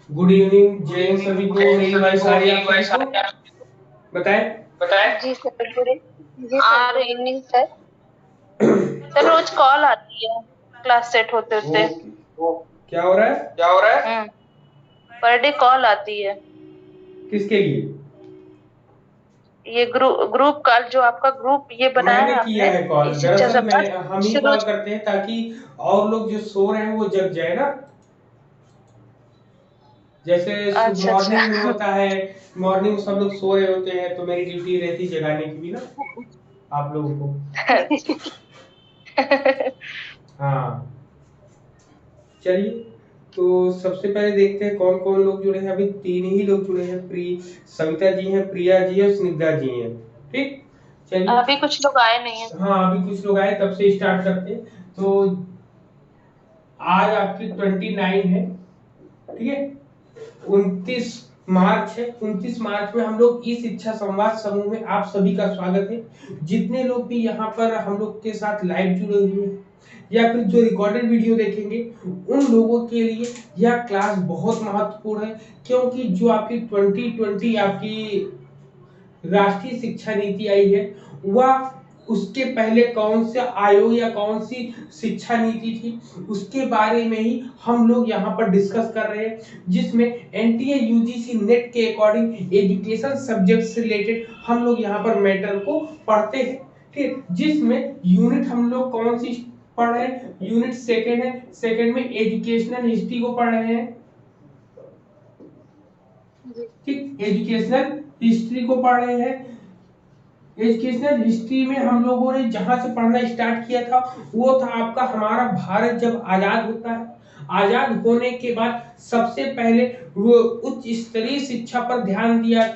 Good evening जय हिंद सभी को। मेरी वॉइस आ रही है आप सभी को? बताएं। बताएं। जी sir, good good evening sir. Sir रोज कॉल आती है क्लास सेट होते होते। ओके। क्या हो रहा है? क्या हो रहा है? पर डे कॉल आती है। किसके लिए? ये ग्रुप का जो आपका ग्रुप ये बनाया मैंने है किया आपने, है कॉल, इस शिक्षा दरअसल सप्ताह मैं हम ही शुरू। कॉल करते हैं ताकि और लोग जो सो रहे हैं वो जग जाए ना। जैसे अच्छा मॉर्निंग में अच्छा। होता है, मॉर्निंग में सब लोग सो रहे होते हैं तो मेरी ड्यूटी रहती है जगाने की भी ना आप लोगों को। हाँ, चलिए। तो सबसे पहले देखते हैं कौन कौन लोग जुड़े हैं। अभी तीन ही लोग जुड़े हैं, सविता जी हैं, प्रिया जी है, स्निग्धा जी हैं। ठीक, चलिए। अभी कुछ लोग आए नहीं है। हाँ, अभी कुछ लोग आए, तब से स्टार्ट करते हैं। तो आज आपकी 29 है, ठीक है। 29 मार्च है। 29 मार्च में हम लोग इस शिक्षा संवाद समूह में आप सभी का स्वागत है। जितने लोग भी यहाँ पर हम लोग के साथ लाइव जुड़े हुए हैं या फिर जो रिकॉर्डेड वीडियो देखेंगे, उन लोगों के लिए यह क्लास बहुत महत्वपूर्ण है। क्योंकि जो आपकी 2020 आपकी राष्ट्रीय शिक्षा नीति आई है, वह उसके पहले कौन से आयोग या कौन सी शिक्षा नीति थी उसके बारे में ही हम लोग यहाँ पर डिस्कस कर रहे हैं। जिसमें एनटीए यूजीसी नेट के अकॉर्डिंग एजुकेशन सब्जेक्ट से रिलेटेड हम लोग यहाँ पर मैटर को पढ़ते हैं। ठीक, जिसमें यूनिट हम लोग कौन सी पढ़ रहे हैं? यूनिट सेकेंड है। सेकेंड में एजुकेशनल हिस्ट्री को पढ़ रहे हैं। ठीक, एजुकेशनल हिस्ट्री को पढ़ रहे हैं। एजुकेशनल हिस्ट्री में हम लोगों ने जहां से पढ़ना स्टार्ट किया था वो था आपका हमारा भारत जब आजाद होता है। आजाद होने के बाद सबसे पहले वो उच्च स्तरीय शिक्षा पर ध्यान दिया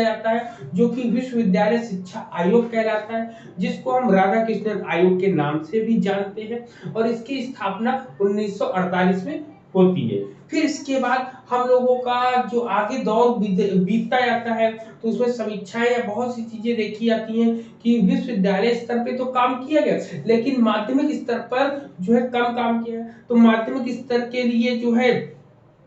जाता है, जो कि विश्वविद्यालय शिक्षा आयोग कहलाता है, जिसको हम राधा कृष्णन आयोग के नाम से भी जानते हैं। और इसकी स्थापना 1948 में होती है। फिर इसके बाद हम लोगों का जो आगे दौर बीतता जाता है, तो उसमें समीक्षाएं या बहुत सी चीजें देखी जाती हैं कि विश्वविद्यालय स्तर पे तो काम किया गया, लेकिन माध्यमिक स्तर पर जो है कम काम किया है। तो माध्यमिक स्तर के लिए जो है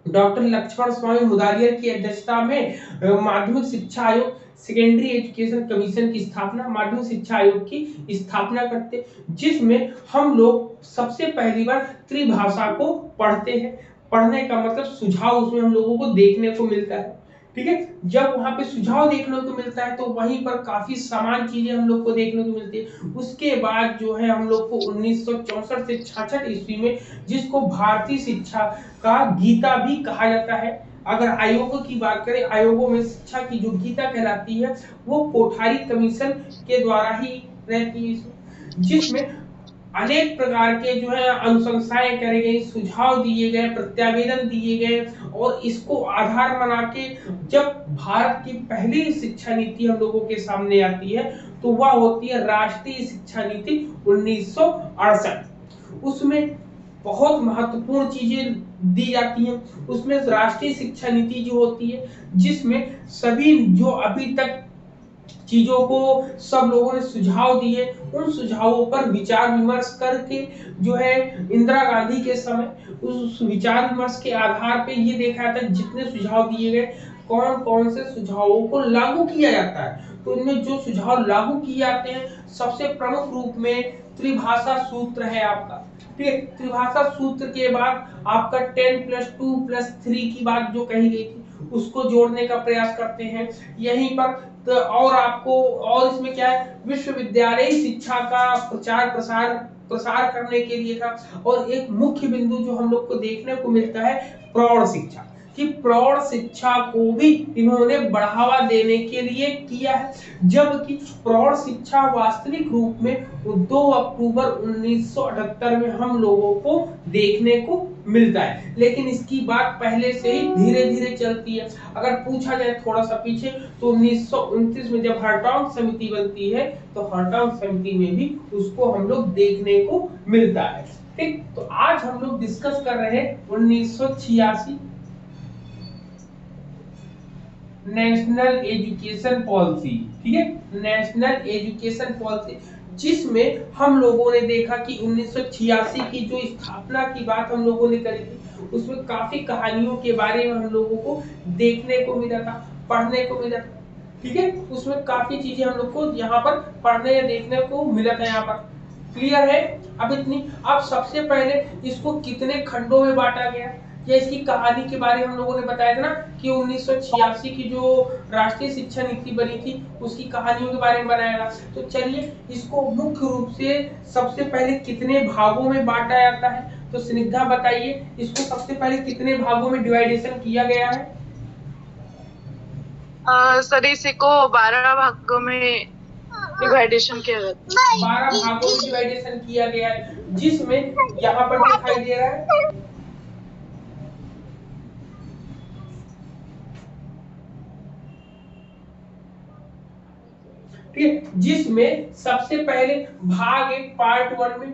डॉक्टर लक्ष्मण स्वामी मुदालियर की अध्यक्षता में माध्यमिक शिक्षा आयोग, सेकेंडरी एजुकेशन कमीशन की स्थापना, माध्यमिक शिक्षा आयोग की स्थापना करते, जिसमें हम लोग सबसे पहली बार त्रिभाषा को पढ़ते हैं। पढ़ने का मतलब सुझाव उसमें हम लोगों को देखने को मिलता है। ठीक है, जब वहां पे सुझाव देखने को मिलता है तो वहीं पर काफी समान चीजें हम लोग को देखने को मिलती है। उसके बाद जो है हम लोग को 1964 से 66 ईस्वी में, जिसको भारतीय शिक्षा का गीता भी कहा जाता है। अगर आयोगों की बात करें, आयोगों में शिक्षा की जो गीता कहलाती है वो कोठारी कमीशन के द्वारा ही रहती है, जिसमें अनेक प्रकार के जो है अनुशंसाएं करी गई, सुझाव दिए गए, प्रत्यावेदन दिए गए। और इसको आधार बना के जब भारत की पहली शिक्षा नीति हम लोगों के सामने आती है तो वह होती है राष्ट्रीय शिक्षा नीति 1968। उसमें बहुत महत्वपूर्ण चीजें दी जाती हैं। उसमें राष्ट्रीय शिक्षा नीति जो होती है, जिसमें सभी जो अभी तक चीजों को सब लोगों ने सुझाव दिए, उन सुझावों पर विचार विमर्श करके जो है इंदिरा गांधी के समय उस विचार विमर्श के आधार पे ये देखा जाता है जितने सुझाव दिए गए कौन कौन से सुझावों को लागू किया जाता है। तो इनमें जो सुझाव लागू किए जाते हैं, सबसे प्रमुख रूप में त्रिभाषा सूत्र है आपका। ठीक, त्रिभाषा सूत्र के बाद आपका 10+2+3 की बात जो कही गई थी उसको जोड़ने का प्रयास करते हैं यहीं पर। तो और आपको और इसमें क्या है, विश्वविद्यालय शिक्षा का प्रचार प्रसार प्रसार करने के लिए था। और एक मुख्य बिंदु जो हम लोग को देखने को मिलता है, प्रौढ़ शिक्षा, कि प्रौढ़ शिक्षा को भी इन्होंने बढ़ावा देने के लिए किया है। जबकि प्रौढ़ शिक्षा वास्तविक रूप में 2 अक्टूबर 1978 में हम लोगों को देखने को मिलता है, लेकिन इसकी बात पहले से ही धीरे धीरे चलती है। अगर पूछा जाए थोड़ा सा पीछे, तो 1929 में जब हरटॉग समिति बनती है तो हरटॉग समिति में भी उसको हम लोग देखने को मिलता है। ठीक, तो आज हम लोग डिस्कस कर रहे हैं 1986 नेशनल एजुकेशन पॉलिसी। ठीक है, नेशनल एजुकेशन पॉलिसी, जिसमें हम लोगों ने देखा कि 1986 की जो स्थापना की बात हम लोगों ने करी थी, उसमें काफी कहानियों के बारे में हम लोगों को देखने को मिला था, पढ़ने को मिला था। ठीक है, उसमें काफी चीजें हम लोग को यहाँ पर पढ़ने या देखने को मिला था। यहाँ पर क्लियर है अब इतनी। अब सबसे पहले इसको कितने खंडों में बांटा गया, या इसकी कहानी के बारे में हम लोगों ने बताया था ना कि 1986 की जो राष्ट्रीय शिक्षा नीति बनी थी उसकी कहानियों के बारे में बनाया था। तो चलिए इसको मुख्य रूप से सबसे पहले कितने भागों में बांटा जाता है, तो स्निग्धा बताइए इसको सबसे पहले कितने भागों में डिवाइडेशन किया गया है। सर इसी को 12 भागों में डिवाइडेशन किया जाता है। 12 भागों में डिवाइडेशन किया गया है, जिसमें यहाँ पर दिखाई दे रहा है ठीक है, जिसमें सबसे पहले भाग 1 पार्ट 1 में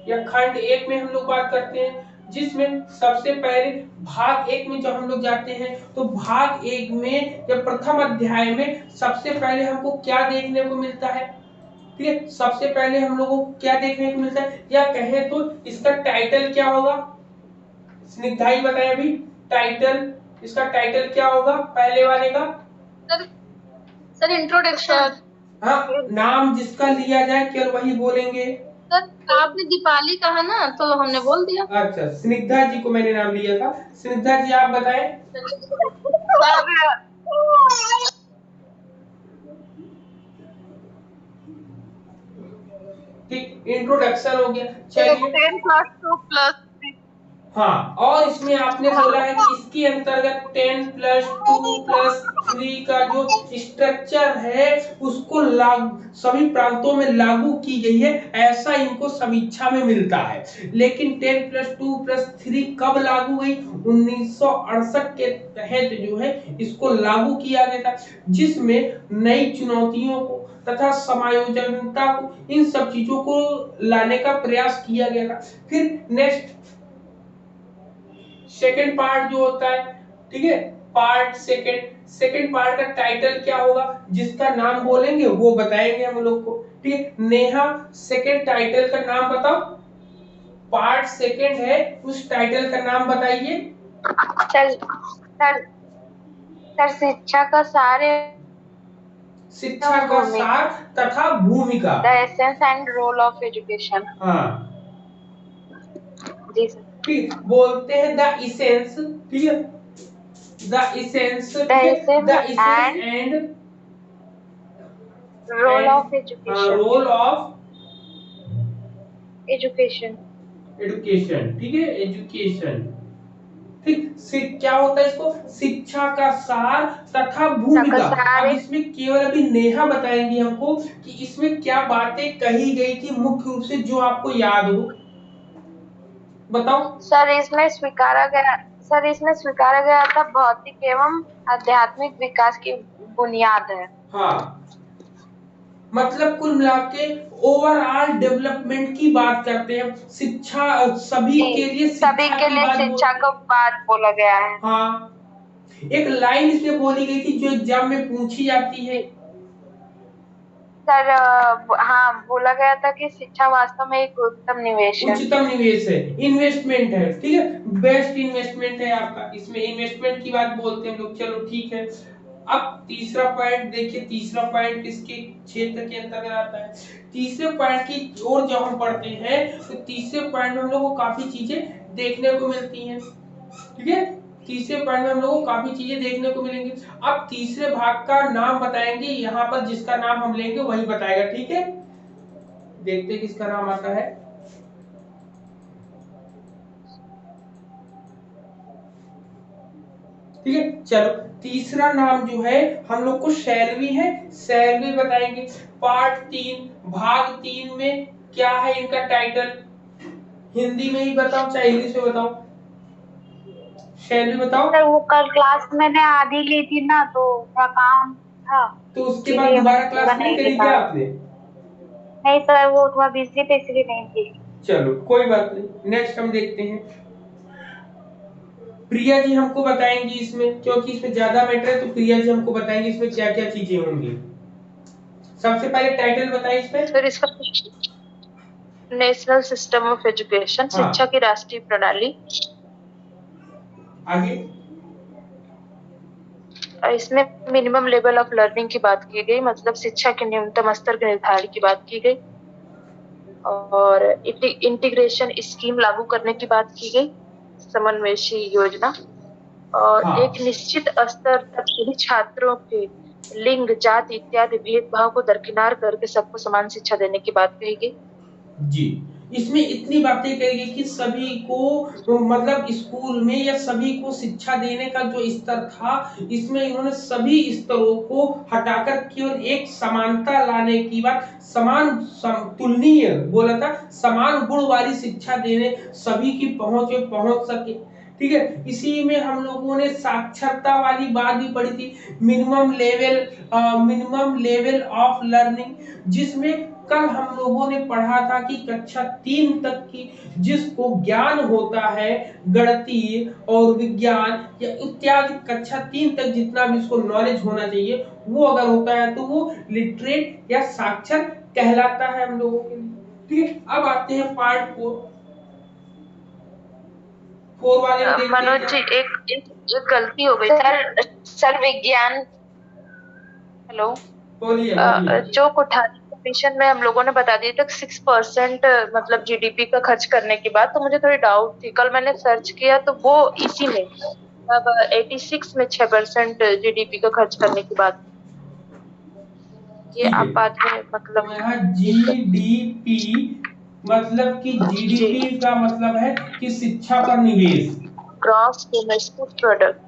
या खंड 1 में हम लोग बात करते हैं, जिसमें सबसे पहले भाग 1 में जब हम लोग जाते हैं तो भाग 1 में या प्रथम अध्याय में सबसे पहले हमको क्या देखने को मिलता है। ठीक है, सबसे पहले हम लोगों को क्या देखने को मिलता है, या कहें तो इसका टाइटल क्या होगा, स्निग्धा ही बताए अभी टाइटल, इसका टाइटल क्या होगा पहले वाले का। Sir introduction. हाँ, नाम जिसका लिया जाए केवल वही बोलेंगे। सर आपने दीपाली कहा ना तो हमने बोल दिया। अच्छा, स्निग्धा जी को मैंने नाम लिया था। स्निग्धा जी आप बताएं। ठीक, इंट्रोडक्शन हो गया। चलिए 10 + 2 + 3। हाँ, और इसमें आपने बोला है कि इसके अंतर्गत 10 + 2 + 3 का जो स्ट्रक्चर है उसको सभी प्रांतों में लागू की गई है, ऐसा इनको समीक्षा में मिलता है। लेकिन 10 + 2 + 3 कब लागू हुई, 1968 के तहत जो है इसको लागू किया गया था, जिसमें नई चुनौतियों को तथा समायोजनता को, इन सब चीजों को लाने का प्रयास किया गया था। फिर नेक्स्ट सेकंड पार्ट जो होता है, ठीक है, पार्ट सेकंड पार्ट का टाइटल क्या होगा, जिसका नाम बोलेंगे वो बताएंगे हम लोग को। ठीक है, नेहा सेकंड टाइटल का नाम बताओ, पार्ट सेकंड है उस टाइटल का नाम बताइए। सर शिक्षा का सार, शिक्षा का सार तथा भूमिका, the essence and role of education. हाँ जी सर। ठीक, बोलते हैं द इसेंस, ठीक है, the essence and role of education. Role of education. ठीक है, एजुकेशन। ठीक, क्या होता है इसको, शिक्षा का सार तथा भूमिका। अब इसमें केवल अभी नेहा बताएंगी हमको कि इसमें क्या बातें कही गई थी मुख्य रूप से, जो आपको याद हो बताओ। सर इसमें स्वीकारा गया था भौतिक एवं आध्यात्मिक विकास की बुनियाद है। हाँ, मतलब कुल मिला के ओवरऑल डेवलपमेंट की बात करते हैं, शिक्षा सभी के लिए शिक्षा को बात बोला गया है। हाँ, एक लाइन इसमें बोली गई थी जो एग्जाम में पूछी जाती है। सर हाँ, बोला गया था कि शिक्षा वास्तव में एक उत्तम निवेश है, इन्वेस्टमेंट है। ठीक है, बेस्ट इन्वेस्टमेंट है आपका, इसमें इन्वेस्टमेंट की बात बोलते हैं लोग। चलो ठीक है, अब तीसरा पॉइंट देखिए, तीसरा पॉइंट किसके क्षेत्र के अंतर्गत आता है। तीसरे पॉइंट की ओर जब हम पढ़ते हैं तो तीसरे पॉइंट में हम लोग को काफी चीजें देखने को मिलती हैं। ठीक है, तीसरे पॉइंट में हम लोगों को काफी चीजें देखने को मिलेंगी। अब तीसरे भाग का नाम बताएंगे, यहाँ पर जिसका नाम हम लेंगे वही बताएगा। ठीक है, देखते हैं किसका नाम आता है। ठीक है, चलो तीसरा नाम जो है हम लोग को शैलवी है, शैलवी बताएंगे। पार्ट 3 भाग 3 में क्या है इनका टाइटल, हिंदी में ही बताओ चाहे इंग्लिश में बताओ, शैलवी बताओ। सर वो कल क्लास मैंने आधी ली थी ना तो थोड़ा काम था, तो उसके बाद दोबारा क्लास नहीं करी क्या आपने? नहीं सर, वो थोड़ा बिजी थे इसलिए नहीं थी। चलो कोई बात नहीं, नेक्स्ट हम देखते हैं। प्रिया जी हमको बताएंगी इसमें, क्योंकि इसमें ज्यादा मैटर है तो प्रिया जी हमको बताएंगे इसमें क्या क्या चीजें होंगी। सबसे पहले टाइटल बताइए इसमें। सर इसका नेशनल सिस्टम ऑफ एजुकेशन, हाँ। शिक्षा की राष्ट्रीय प्रणाली। आगे इसमें मिनिमम लेवल ऑफ लर्निंग की बात की गई, मतलब शिक्षा के न्यूनतम स्तर के निर्धारण की बात की गई, और इंटीग्रेशन स्कीम लागू करने की बात की गई, समन्वयशी योजना, और हाँ एक निश्चित स्तर तक सभी छात्रों के लिंग, जाति इत्यादि भेदभाव को दरकिनार करके सबको समान शिक्षा देने की बात कही गई। जी, इसमें इतनी बातें कही गई कि सभी को मतलब स्कूल में या सभी को शिक्षा देने का जो स्तर था, इसमें इन्होंने सभी स्तरों को हटाकर केवल एक समानता लाने की बात, समान तुलनीय बोला था, समान गुण वाली शिक्षा देने, सभी की पहुंच में पहुंच सके। ठीक है, इसी में हम लोगों ने साक्षरता वाली बात भी पढ़ी थी, मिनिमम लेवल ऑफ लर्निंग, जिसमें कल हम लोगों ने पढ़ा था कि कक्षा 3 तक की जिसको ज्ञान होता है गणितीय और विज्ञान या इत्यादि, कक्षा 3 तक जितना भी इसको नॉलेज होना चाहिए वो अगर होता है तो वो लिटरेट या साक्षर कहलाता है हम लोगों के लिए। ठीक है, अब आते हैं पार्ट 4 वाले में देखते हैं। मनोज जी, एक गलती हो गई सर विज्ञान, हेलो, बोलिए। जो कोठारी कमीशन में हम लोगों ने बता दिया था 6% मतलब जीडीपी का खर्च करने की बात, तो मुझे थोड़ी डाउट थी, कल मैंने सर्च किया तो वो इसी में अब 86 में 6% जीडीपी का खर्च करने की बात, ये आप बाद में मतलब यहाँ जीडीपी मतलब कि जीडीपी का मतलब है कि शिक्षा पर निवेश, ग्रॉस डोमेस्टिक प्रोडक्ट,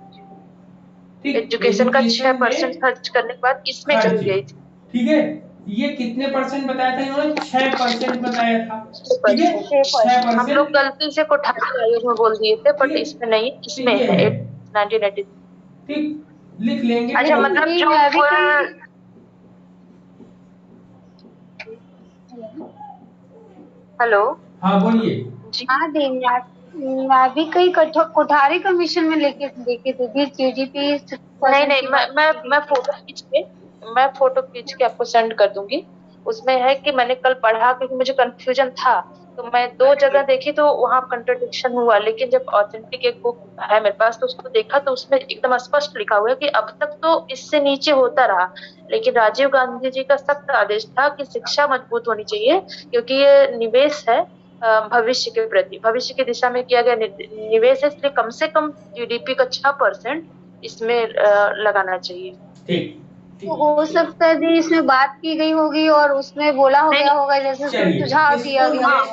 ठीक, एजुकेशन का 6% खर्च करने के बाद इसमें चली गई थी। ठीक है, ये कितने परसेंट बताया था इन्होंने? 6% बताया था। ठीक है, 6%। हम लोग गलती से कोठारी आयोग में बोल दिए थे, बट इसमें नहीं, इसमें है 1980। ठीक, लिख लेंगे। अच्छा, मतलब जो हेलो, हाँ बोलिए। हाँ देवराज, मैं भी कई कोठारी कमीशन में लेके थे जीडीपी। नहीं, मैं फोटो खींच के आपको सेंड कर दूंगी। उसमें है कि मैंने कल पढ़ा क्योंकि मुझे कंफ्यूजन था, तो मैं 2 जगह देखी तो वहां कंट्रडिक्शन हुआ, लेकिन जब ऑथेंटिक एक बुक है मेरे पास तो उसको देखा तो उसमें एकदम स्पष्ट लिखा हुआ है कि अब तक तो इससे नीचे होता रहा, लेकिन राजीव गांधी जी का सख्त आदेश था कि शिक्षा मजबूत होनी चाहिए, क्योंकि ये निवेश है भविष्य के प्रति, भविष्य की दिशा में किया गया निवेश है, इसलिए कम से कम जीडीपी का 6% इसमें लगाना चाहिए। ठीक, तो हो सकता है जी इसमें बात की गई होगी और उसमें बोला हो गया होगा, जैसे सुझाव दिया गया होगा।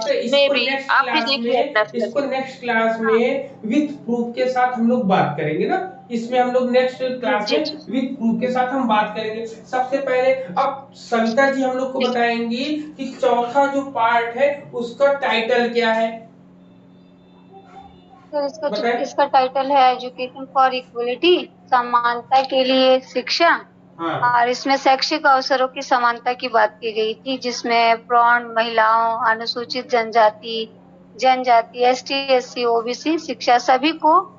इसको नेक्स्ट क्लास में विथ प्रूफ के साथ हम लोग बात करेंगे ना, इसमें हम लोग नेक्स्ट क्लास में विथ प्रूफ के साथ हम बात करेंगे। सबसे पहले अब सविता जी हम लोग को बताएंगी कि चौथा जो पार्ट है उसका टाइटल क्या है। तो इसका टाइटल है एजुकेशन फॉर इक्वलिटी, समानता के लिए शिक्षा। हाँ। और इसमें शैक्षिक अवसरों की समानता की बात की गई थी, जिसमें प्रौढ़ महिलाओं, अनुसूचित जनजाति, एसटी, एससी, ओबीसी शिक्षा सभी को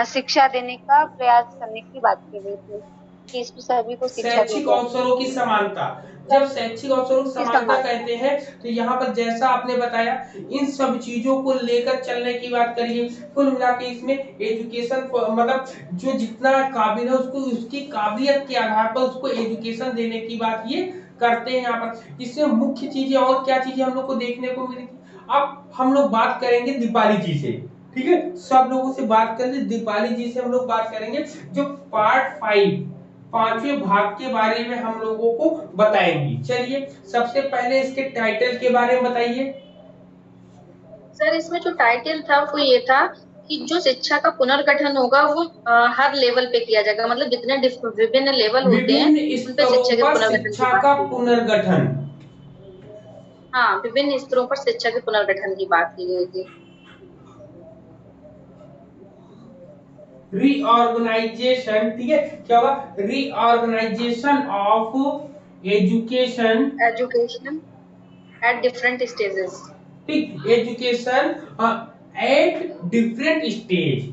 शिक्षा देने का प्रयास करने की बात की गई थी कि इसमें सभी को शिक्षा शैक्षिक अवसरों की समानता, जब शैक्षिक अवसरों की समानता कहते हैं तो यहाँ पर जैसा आपने बताया इन सब चीजों को लेकर चलने की बात करिए। कुल मिला के इसमें एजुकेशन मतलब जो जितना काबिल है उसको उसकी काबिलियत के आधार पर उसको एजुकेशन देने की बात ये करते हैं यहाँ पर। इसमें मुख्य चीजें और क्या चीजें हम लोग को देखने को मिलेगी। अब हम लोग बात करेंगे दीपाली जी से, ठीक है, सब लोगों से बात करेंगे, दीपाली जी से हम लोग बात करेंगे जो पार्ट 5 5वें भाग के बारे में हम लोगों को बताएंगी। चलिए सबसे पहले इसके टाइटल के बारे में बताइए। सर इसमें जो टाइटल था वो ये था कि जो शिक्षा का पुनर्गठन होगा वो हर लेवल पे किया जाएगा, मतलब जितने विभिन्न लेवल होते हैं उन पे शिक्षा का पुनर्गठन, हाँ विभिन्न स्तरों पर शिक्षा के पुनर्गठन की बात की गई थी। रीऑर्गेनाइजेशन, ठीक है, क्या होगा? Reorganisation of education at different stages, ठीक, education at different stages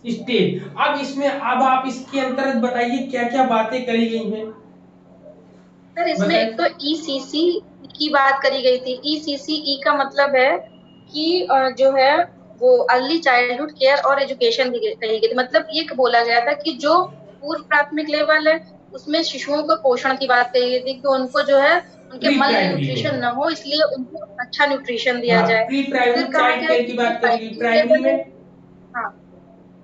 stage. अब इसमें अब आप इसके अंतर्गत बताइए क्या क्या बातें करी गई हैं। सर इसमें एक तो ईसीसी की बात करी गई थी। ईसीसी का मतलब है कि जो है वो अर्ली चाइल्डहुड केयर और एजुकेशन भी कही गई थी। मतलब ये बोला गया था कि जो पूर्व प्राथमिक लेवल है उसमें शिशुओं को पोषण की बात कही गई थी कि उनको जो है उनके प्री मल प्राइमरी न्यूट्रिशन में, न हो, इसलिए उनको अच्छा न्यूट्रिशन दिया हाँ जाए। प्री फिर प्राइमरी कहा चाइल्ड गया केयर की कि बात करी गई। प्राइमरी में, हाँ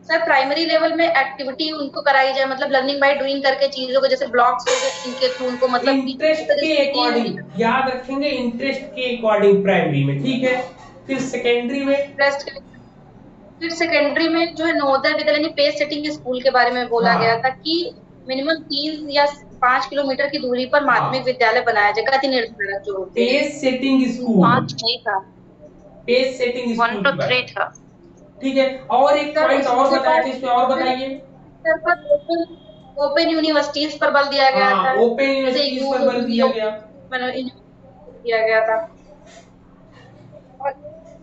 सर प्राइमरी लेवल में एक्टिविटी उनको कराई जाए, मतलब लर्निंग बाय डूइंग करके चीजों को, जैसे ब्लॉक्स हो गए इनके थ्रू उनको मतलब कि इंटरेस्ट अगर के इसमें अकॉर्डिंग याद रखेंगे, इंटरेस्ट के अकॉर्डिंग प्राइमरी में, ठीक है। फिर सेकेंडरी में, इंटरेस्ट, फिर सेकेंडरी में जो है Navodaya Vidyalaya pace setting school के बारे में बोला गया था हाँ कि मिनिमम 3 या 5 किलोमीटर की दूरी पर माध्यमिक हाँ, विद्यालय बनाया जाए, गति निर्धारक जो होते हैं। पेस सेटिंग स्कूल, 5 नहीं था, पेस सेटिंग 1 स्कूल to की बात, 3 था। ठीक है। और एक सर पॉइंट और उसके बताया बाद था इसमें, और फिर बताइए। सर पर ओपन यूनिवर्सिटीज पर बल दिया गया हाँ था, ओपन जैसे यूनिवर्सिटीज यू पर बल दिया गया। दिया गया था। और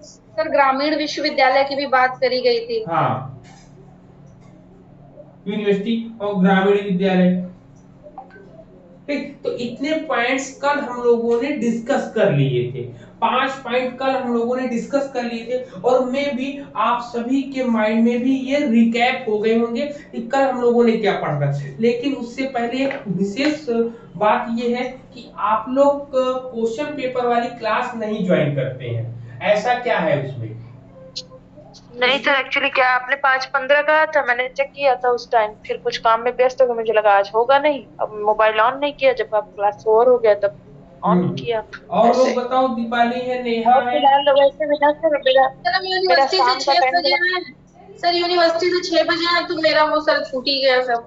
सर ग्रामीण विश्वविद्यालय की भी बात करी गई थी। हाँ यूनिवर्सिटी और ग्रामीण विद्यालय, ठीक। तो इतने पॉइंट्स कल हम लोगों ने डिस्कस कर लिए थे, 5 पॉइंट कल हम लोगों ने डिस्कस कर लिए थे। और मैं भी आप सभी के माइंड में भी ये रिकैप हो गए होंगे कि कल हम लोगों ने क्या पढ़ा था। लेकिन उससे पहले एक विशेष बात ये है कि आप लोग क्वेश्चन पेपर वाली क्लास नहीं ज्वाइन करते हैं, ऐसा क्या है उसमें? नहीं सर, एक्चुअली क्या आपने 5:15 कहा था, मैंने चेक किया था उस टाइम, फिर कुछ काम में व्यस्त हो गया, मुझे लगा आज होगा नहीं। अब मोबाइल ऑन नहीं किया, जब आप क्लास ओवर हो गया तब ऑन किया। और लोग ऐसे बताओ, दीपाली है, नेहा और है। फिलहाल वैसे भी ना सर, सर हम मेरा यूनिवर्सिटी से शाम का 6 टाइम बजे हैं। सर यूनिवर्सिटी से 6 बजे हैं तो मेरा वो सर छूट ही गया सब।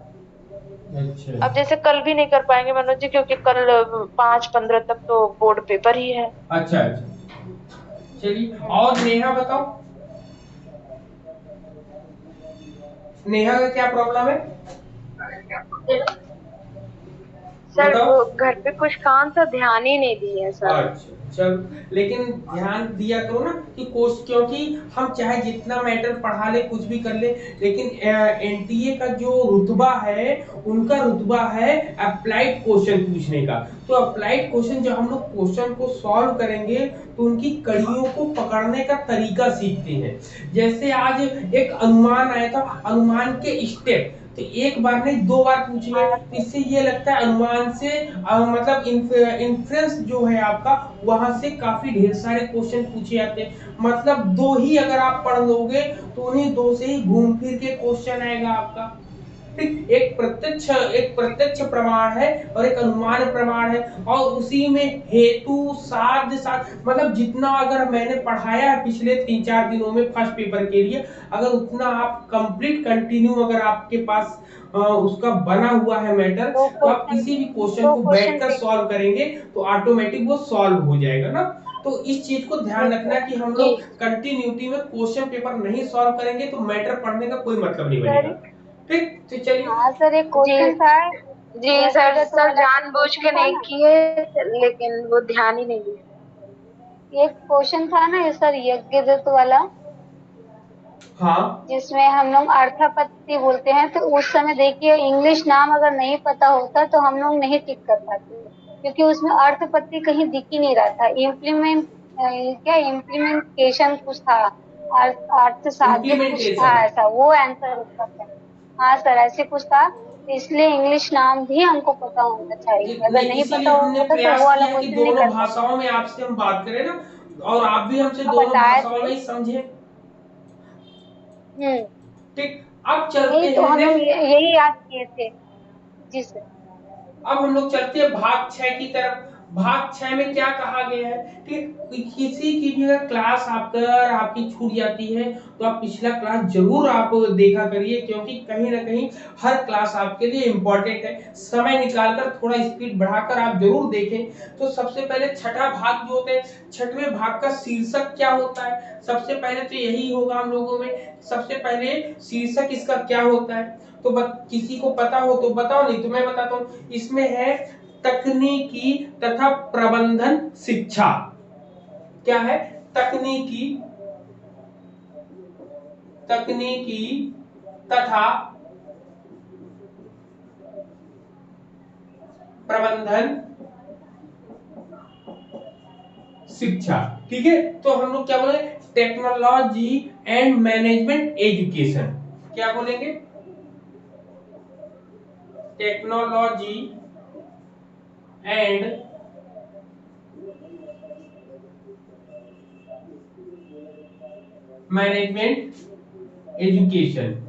अच्छा अब जैसे कल भी नहीं कर पाएंगे मनोज जी, क्योंकि कल 5:15 तक तो बोर्ड पेपर ही है। अच्छा अच्छा, चलिए। और नेहा बताओ, नेहा का क्या प्रॉब्लम है, सर बताओ। वो घर पे कुछ काम था, ध्यान ही नहीं दिए सर। अच्छा चलो, लेकिन ध्यान दिया करो ना कि कोर्स, क्योंकि हम चाहे जितना मैटर पढ़ा ले कुछ भी कर ले, लेकिन एनटीए का जो रुतबा है, उनका रुतबा है अप्लाइड क्वेश्चन पूछने का। तो अप्लाइड क्वेश्चन जब हम लोग क्वेश्चन को सॉल्व करेंगे तो उनकी कड़ियों को पकड़ने का तरीका सीखते हैं। जैसे आज एक अनुमान आया था, अनुमान के स्टेप, तो एक बार नहीं 2 बार पूछे, तो इससे ये लगता है अनुमान से मतलब इन्फ्रेंस जो है आपका, वहां से काफी ढेर सारे क्वेश्चन पूछे जाते हैं। मतलब 2 ही अगर आप पढ़ लोगे तो उन्हीं 2 से ही घूम फिर के क्वेश्चन आएगा आपका, ठीक। एक प्रत्यक्ष प्रमाण है और एक अनुमान प्रमाण है, और उसी में हेतु साध्य साध्य, मतलब जितना अगर मैंने पढ़ाया है पिछले 3-4 दिनों में फर्स्ट पेपर के लिए, अगर उतना आप कंप्लीट कंटिन्यू अगर आपके पास उसका बना हुआ है मैटर, तो आप किसी भी क्वेश्चन को बैठकर सॉल्व करेंगे तो ऑटोमेटिक वो सॉल्व हो जाएगा ना। तो इस चीज को ध्यान रखना कि हम लोग कंटिन्यूटी में क्वेश्चन पेपर नहीं सॉल्व करेंगे तो मैटर पढ़ने का कोई मतलब नहीं बनेगा, ठीक। तो चलिए। हाँ सर, एक क्वेश्चन था। जी सर, सर जानबूझ के नहीं किए, लेकिन वो ध्यान ही नहीं दिया। एक क्वेश्चन था ना सर, यज्ञ दत्त वाला, हाँ जिसमें हम लोग अर्थापत्ति बोलते हैं, तो उस समय देखिए इंग्लिश नाम अगर नहीं पता होता तो हम लोग नहीं टिक कर पाते, क्योंकि उसमें अर्थपत्ति कहीं दिख ही नहीं रहा था। इम्प्लीमेंटेशन कुछ था, अर्थ साध्य कुछ था, इम्प्लीमेंटेशन, ऐसा वो आंसर उसका था। हाँ सर, ऐसे कुछ था, तो इसलिए इंग्लिश नाम भी हमको पता होना चाहिए। अगर नहीं इसीलिए पता हमने होता तो वो प्रयास वाला किया कि क्वेश्चन नहीं दोनों कर पाते। भाषाओं में आपसे हम बात करें ना, और आप भी हमसे हाँ दोनों बताए भाषाओं थे। में ही समझे, हम्म। ठीक। अब चलते यही तो हैं हम लोग यही याद किए थे। जी सर। अब हम लोग चलते हैं भाग 6 की तरफ। भाग 6 में क्या कहा गया है कि किसी की भी अगर क्लास आपकी छूट जाती है तो आप पिछला क्लास जरूर आप देखा करिए, क्योंकि कहीं ना कहीं हर क्लास आपके लिए इंपॉर्टेंट है। समय निकालकर थोड़ा स्पीड बढ़ाकर आप जरूर देखें। तो सबसे पहले छठा भाग जो होता है, छठवें भाग का शीर्षक क्या होता है, सबसे पहले तो यही होगा हम लोगों में। सबसे पहले शीर्षक इसका क्या होता है, तो किसी को पता हो तो बताओ, नहीं तो मैं बताता हूँ। इसमें है तकनीकी तथा प्रबंधन शिक्षा। क्या है? तकनीकी, तकनीकी तथा प्रबंधन शिक्षा। ठीक है, तो हम लोग क्या बोले, टेक्नोलॉजी एंड मैनेजमेंट एजुकेशन। क्या बोलेंगे, टेक्नोलॉजी एंड मैनेजमेंट एजुकेशन।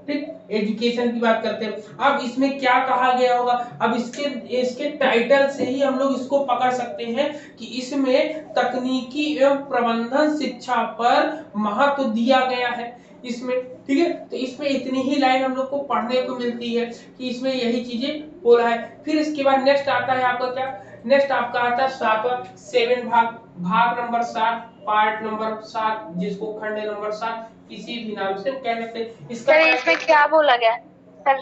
ठीक, एजुकेशन की बात करते हैं। अब इसमें क्या कहा गया होगा, अब इसके इसके टाइटल से ही हम लोग इसको पकड़ सकते हैं कि इसमें तकनीकी एवं प्रबंधन शिक्षा पर महत्व दिया गया है इसमें। ठीक है, तो इसमें इतनी ही लाइन हम लोग को पढ़ने को मिलती है कि इसमें यही चीजें बोला है। फिर इसके बाद नेक्स्ट आता है आपका क्या, नेक्स्ट आपका आता है सातवां, 7 भाग, भाग नंबर 7, पार्ट नंबर 7, जिसको खंड नंबर 7 किसी भी नाम से कह सकते हैं। इसका सर इसमें क्या बोला गया सर?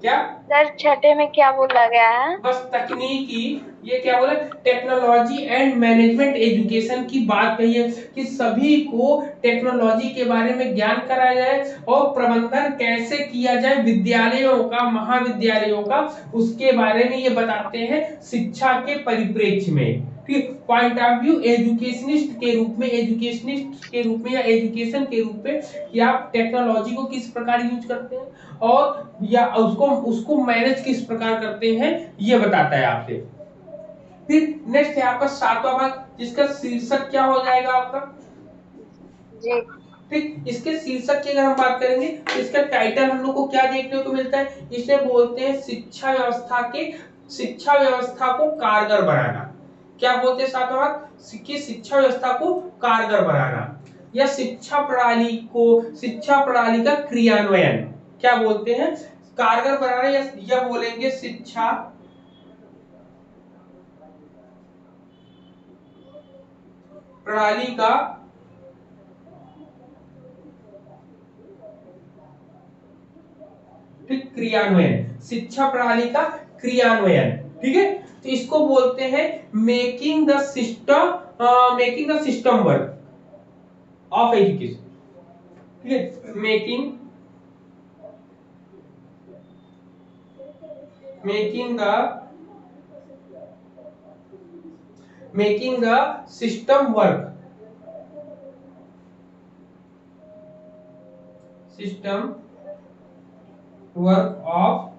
क्या सर छठे में क्या बोला गया है? बस तकनीकी, ये क्या बोले, टेक्नोलॉजी एंड मैनेजमेंट एजुकेशन की बात कही है कि सभी को टेक्नोलॉजी के बारे में ज्ञान कराया जाए और प्रबंधन कैसे किया जाए विद्यालयों का, महाविद्यालयों का, उसके बारे में ये बताते हैं शिक्षा के परिप्रेक्ष्य में। ठीक, पॉइंट ऑफ व्यू एजुकेशनिस्ट के रूप में, एजुकेशनिस्ट के रूप में या एजुकेशन के रूप में कि आप टेक्नोलॉजी को किस प्रकार यूज करते हैं और या उसको उसको मैनेज किस प्रकार करते हैं, ये बताता है आपसे। फिर नेक्स्ट है आपका सातवां भाग, जिसका शीर्षक क्या हो जाएगा आपका जी। ठीक, इसके शीर्षक की अगर हम बात करेंगे तो इसका टाइटल हम लोग को क्या देखने को मिलता है, इसे बोलते हैं शिक्षा व्यवस्था को कारगर बनाना। क्या बोलते हैं सातवां भाग, शिक्षा व्यवस्था को कारगर बनाना या शिक्षा प्रणाली का क्रियान्वयन। क्या बोलते हैं, कारगर बनाना या बोलेंगे शिक्षा प्रणाली का ठीक क्रियान्वयन, शिक्षा प्रणाली का क्रियान्वयन। ठीक है, तो इसको बोलते हैं making the system work of education. ठीक है, making the system work of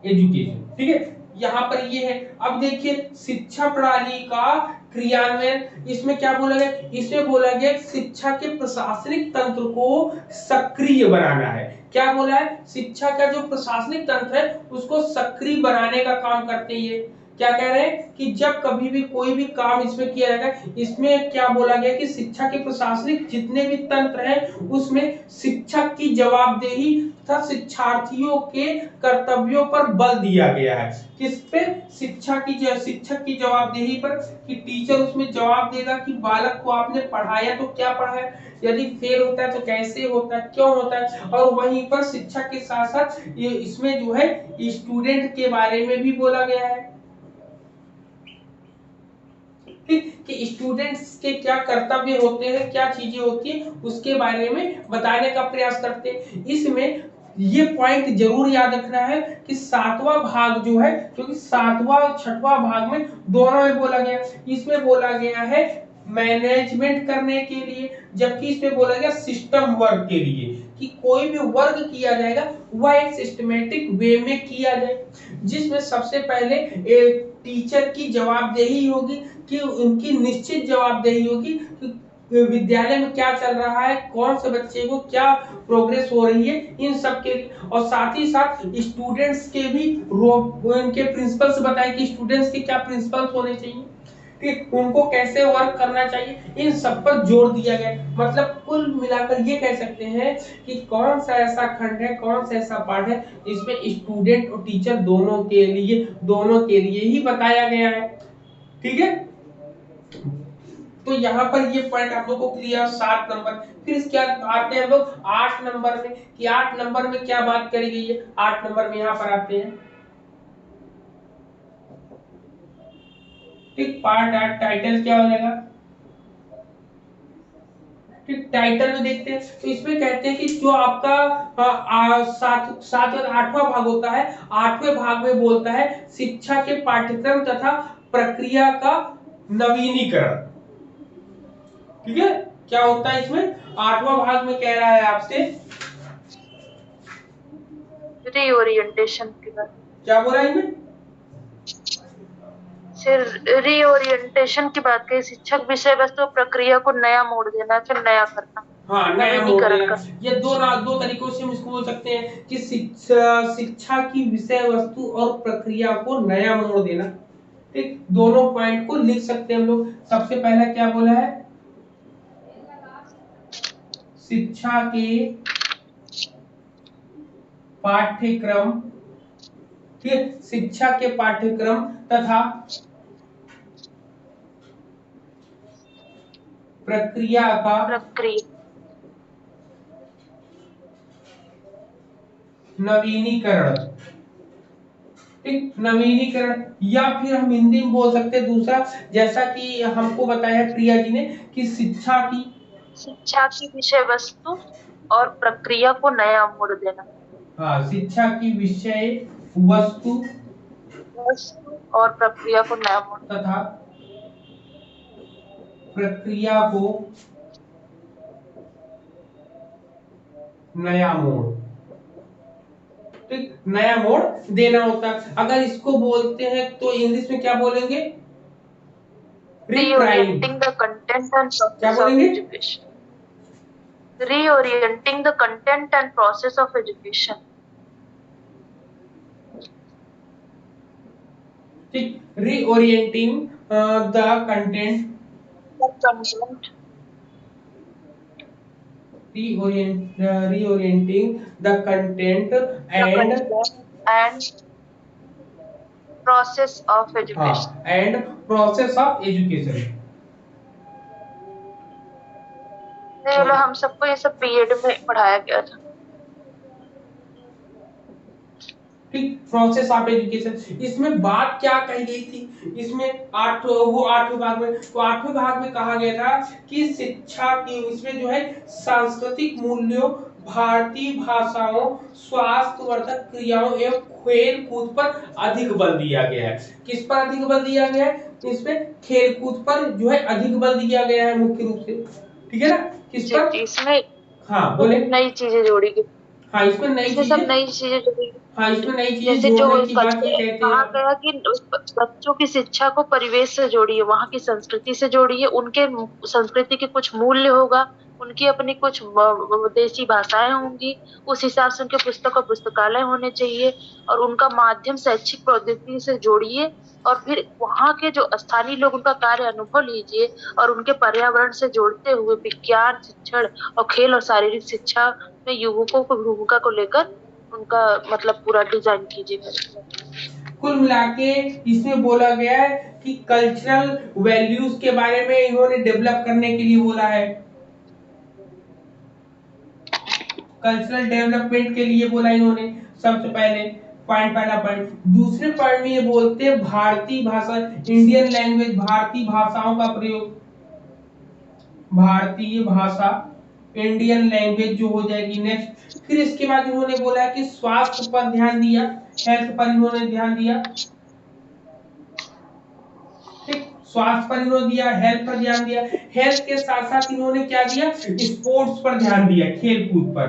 education. ठीक है, यहां पर ये है। अब देखिए शिक्षा प्रणाली का क्रियान्वयन, इसमें क्या बोला गया, इसमें बोला गया शिक्षा के प्रशासनिक तंत्र को सक्रिय बनाना है। क्या बोला है, शिक्षा का जो प्रशासनिक तंत्र है उसको सक्रिय बनाने का काम करते हैं। ये क्या कह रहे हैं कि जब कभी भी कोई भी काम इसमें किया जाएगा, इसमें क्या बोला गया कि शिक्षा के प्रशासनिक जितने भी तंत्र हैं उसमें शिक्षक की जवाबदेही तथा शिक्षार्थियों के कर्तव्यों पर बल दिया गया है। किस पे, शिक्षक की जवाबदेही पर, कि टीचर उसमें जवाब देगा कि बालक को आपने पढ़ाया तो क्या पढ़ाया, यदि फेल होता है तो कैसे होता है, क्यों होता है, और वहीं पर शिक्षक के साथ साथ ये इसमें जो है स्टूडेंट के बारे में भी बोला गया है कि स्टूडेंट्स के क्या कर्तव्य होते हैं, क्या चीजें होती है, उसके बारे में बताने का प्रयास करते हैं। इसमें ये पॉइंट जरूर याद रखना है कि सातवां भाग जो है, क्योंकि सातवां छठवां भाग में दोनों में बोला गया, इसमें बोला गया है मैनेजमेंट करने के लिए, जबकि इसमें बोला गया सिस्टम वर्क के लिए, कि कोई भी वर्क किया जाएगा वह एक सिस्टमेटिक वे में किया जाए, जिसमें सबसे पहले एक टीचर की जवाबदेही होगी, कि उनकी निश्चित जवाबदेही होगी कि विद्यालय में क्या चल रहा है, कौन से बच्चे को क्या प्रोग्रेस हो रही है, इन सब के, और साथ ही साथ स्टूडेंट्स के भी उनके प्रिंसिपल्स बताए कि स्टूडेंट्स के क्या प्रिंसिपल्स होने चाहिए, कि उनको कैसे वर्क करना चाहिए, इन सब पर जोर दिया गया। मतलब कुल मिलाकर ये कह सकते हैं कि कौन सा ऐसा खंड है, कौन सा ऐसा पार्ट है जिसमें स्टूडेंट और टीचर दोनों के लिए ही बताया गया है। ठीक है, तो यहाँ पर ये पॉइंट आप लोग को क्लियर, 7 नंबर। फिर क्या आते हैं हम लोग 8 नंबर में, कि 8 नंबर में क्या बात करी गई है। 8 नंबर में यहाँ पर आते हैं, ठीक, पार्ट 8 टाइटल क्या हो जाएगा, ठीक, टाइटल में देखते हैं तो इसमें कहते हैं कि जो आपका सात और आठवां भाग होता है, आठवें भाग में बोलता है शिक्षा के पाठ्यक्रम तथा प्रक्रिया का नवीनीकरण। ठीक है, क्या होता है इसमें? आठवां भाग में कह रहा है आपसे रीओरिएंटेशन की बात। क्या बोला इसमें? फिर रीओरिएंटेशन की बात कही, शिक्षक विषय वस्तु प्रक्रिया को नया मोड़ देना, फिर नया करना। हाँ, नया मोड़ नवीनीकरण देना। करना। ये दो तरीकों से हम इसको बोल सकते हैं कि शिक्षा की विषय वस्तु और प्रक्रिया को नया मोड़ देना। ठीक, दोनों पॉइंट को लिख सकते हैं हम लोग। सबसे पहला क्या बोला है? शिक्षा के पाठ्यक्रम, ठीक है, शिक्षा के पाठ्यक्रम तथा प्रक्रिया का नवीनीकरण। ठीक, नवीनीकरण, या फिर हम हिंदी में बोल सकते हैं दूसरा, जैसा कि हमको बताया प्रिया जी ने कि शिक्षा की विषय वस्तु और प्रक्रिया को नया मोड़ देना। हाँ, शिक्षा की विषय वस्तु और प्रक्रिया को नया मोड़ तथा प्रक्रिया को नया मोड़। ठीक, नया मोड़ देना होता है। अगर इसको बोलते हैं तो इंग्लिश में क्या बोलेंगे? रीओरिएंटिंग द कंटेंट एंड क्या बोलेंगे? Reorienting the content and process of education. ठीक, reorienting the content reorienting the content and process of education। and process of education। हम सबको ये सब बीएड में पढ़ाया गया था। ठीक, प्रोसेस ऑफ एजुकेशन। इसमें बात क्या कही गई थी? इसमें आठवें भाग में, तो आठवें भाग में कहा गया था कि शिक्षा की, इसमें जो है सांस्कृतिक मूल्यों, भारतीय भाषाओं, स्वास्थ्यवर्धक क्रियाओं एवं खेल कूद पर अधिक बल दिया गया है। किस पर अधिक बल दिया गया है? इसमें खेल कूद पर जो है अधिक बल दिया गया है मुख्य रूप से। ठीक है ना? किस पर? इसमें हाँ बोले। नई चीजें जोड़ी गई। हाँ, इसमें नई चीजें जोड़ी। हाँ, इसमें नई चीजें जैसे जो जोड़ने की बात कहते हैं। कहा गया कि बच्चों की शिक्षा को परिवेश से जोड़िए, वहाँ की संस्कृति से जोड़िए, उनके संस्कृति के कुछ मूल्य होगा, उनकी अपनी कुछ देसी भाषाएं होंगी, उस हिसाब से उनके पुस्तक और पुस्तकालय होने चाहिए, और उनका माध्यम शैक्षिक प्रौद्योगिकी से जोड़िए, और फिर वहाँ के जो स्थानीय लोग, उनका कार्य अनुभव लीजिए और उनके पर्यावरण से जोड़ते हुए विज्ञान, शिक्षण और खेल और शारीरिक शिक्षा में युवकों को भूमिका को लेकर उनका मतलब पूरा डिजाइन कीजिए। कुल मिलाके इसमें बोला गया है कि कल्चरल वैल्यूज के बारे में इन्होंने डेवलप करने के लिए बोला है, कल्चरल डेवलपमेंट के लिए बोला इन्होंने। सबसे पहले पहला पॉइंट। दूसरे पॉइंट में ये बोलते हैं भारतीय भाषा, इंडियन लैंग्वेज, भारतीय भाषाओं का प्रयोग, भारतीय भाषा, इंडियन लैंग्वेज जो हो जाएगी नेक्स्ट। फिर इसके बाद इन्होंने बोला है कि स्वास्थ्य पर ध्यान दिया, हेल्थ पर इन्होंने ध्यान दिया। ठीक, स्वास्थ्य पर इन्होंने दिया, हेल्थ पर ध्यान दिया। हेल्थ के साथ साथ इन्होंने क्या दिया? स्पोर्ट्स पर ध्यान दिया, खेल कूद पर।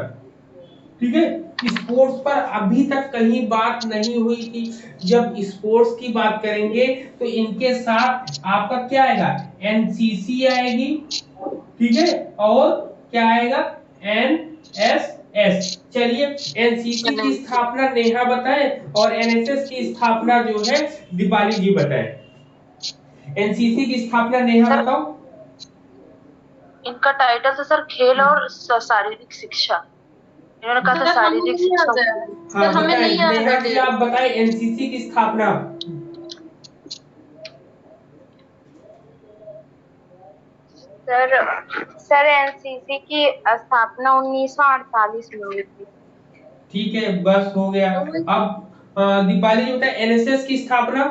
ठीक है, स्पोर्ट्स पर अभी तक कहीं बात नहीं हुई थी। जब स्पोर्ट्स की बात करेंगे तो इनके साथ आपका क्या आएगा? एनसीसी आएगी। ठीक है, और क्या आएगा? एनएसएस। चलिए, एनसीसी की स्थापना नेहा बताए और एनएसएस की स्थापना जो है दीपाली जी बताए। एनसीसी की स्थापना नेहा बताओ। इनका टाइटल था सर खेल और शारीरिक शिक्षा। इन्होंने कहा था शारीरिक शिक्षा। हाँ, हमें नहीं याद है। नेहा जी आप बताएं एनसीसी की स्थापना। सर एनसीसी की स्थापना 1948 में हुई थी। ठीक है, बस हो गया। अब दीपाली जी बताए एनएसएस की स्थापना।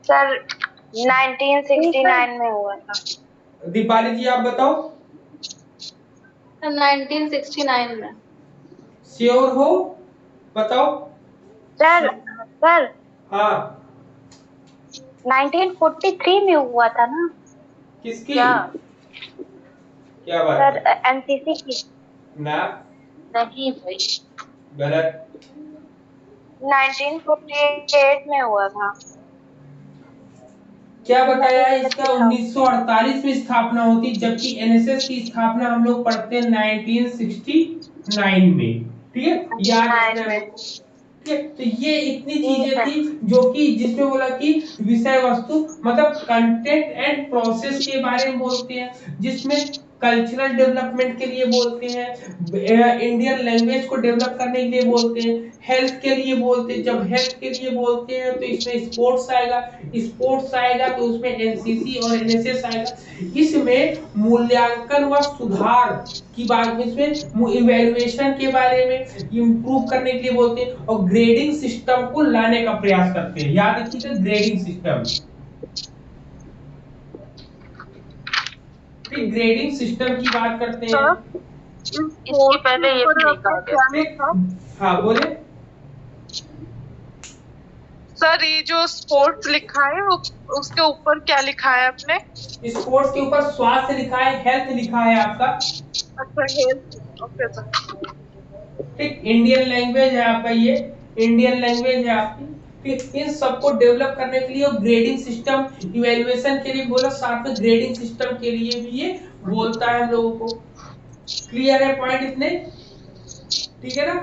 सर 1969 में हुआ था। दीपाली जी आप बताओ। 1969 में। श्योर हो? बताओ। सर हाँ 1943 में हुआ था ना? किसकी? क्या क्या बात सर? है? एनसीसी की? ना, नहीं भाई, गलत। 1948 में हुआ था। क्या बताया है इसका? था। 1948 में स्थापना होती, जबकि एनएसएस की स्थापना हम लोग पढ़ते हैं 1969 में। ठीक है, याद रखना है लोग को। ठीक है, तो ये इतनी चीजें थी जो कि जिसमें बोला कि विषय वस्तु मतलब कंटेंट एंड प्रोसेस के बारे में बोलते हैं, जिसमें कल्चरल डेवलपमेंट के लिए बोलते हैं, इंडियन लैंग्वेज को डेवलप करने के लिए बोलते हैं, हेल्थ के लिए बोलते हैं। जब हेल्थ के लिए बोलते हैं तो इसमें स्पोर्ट्स आएगा, स्पोर्ट्स आएगा तो उसमें एनसीसी और एनएसएस आएगा। इसमें मूल्यांकन व सुधार की बात में, इसमें इवैल्यूएशन के बारे में इंप्रूव करने के लिए बोलते हैं, और ग्रेडिंग सिस्टम को लाने का प्रयास करते हैं। याद रखिएगा, ग्रेडिंग सिस्टम। ग्रेडिंग सिस्टम की बात करते हैं। इसके पहले ये भी नहीं कहा गया। हाँ बोले सर ये जो स्पोर्ट्स लिखा है उसके ऊपर क्या लिखा है आपने? स्पोर्ट्स के ऊपर स्वास्थ्य लिखा है, हेल्थ लिखा है आपका। अच्छा, हेल्थ। Okay sir. ठीक, इंडियन लैंग्वेज है आपका, ये इंडियन लैंग्वेज है आपकी। ठीक, इन सबको डेवलप करने के लिए और ग्रेडिंग सिस्टम इवैल्यूएशन के लिए बोला, साथ में ग्रेडिंग सिस्टम के लिए भी ये बोलता है हम लोगों को। क्लियर है पॉइंट इतने? ठीक है ना?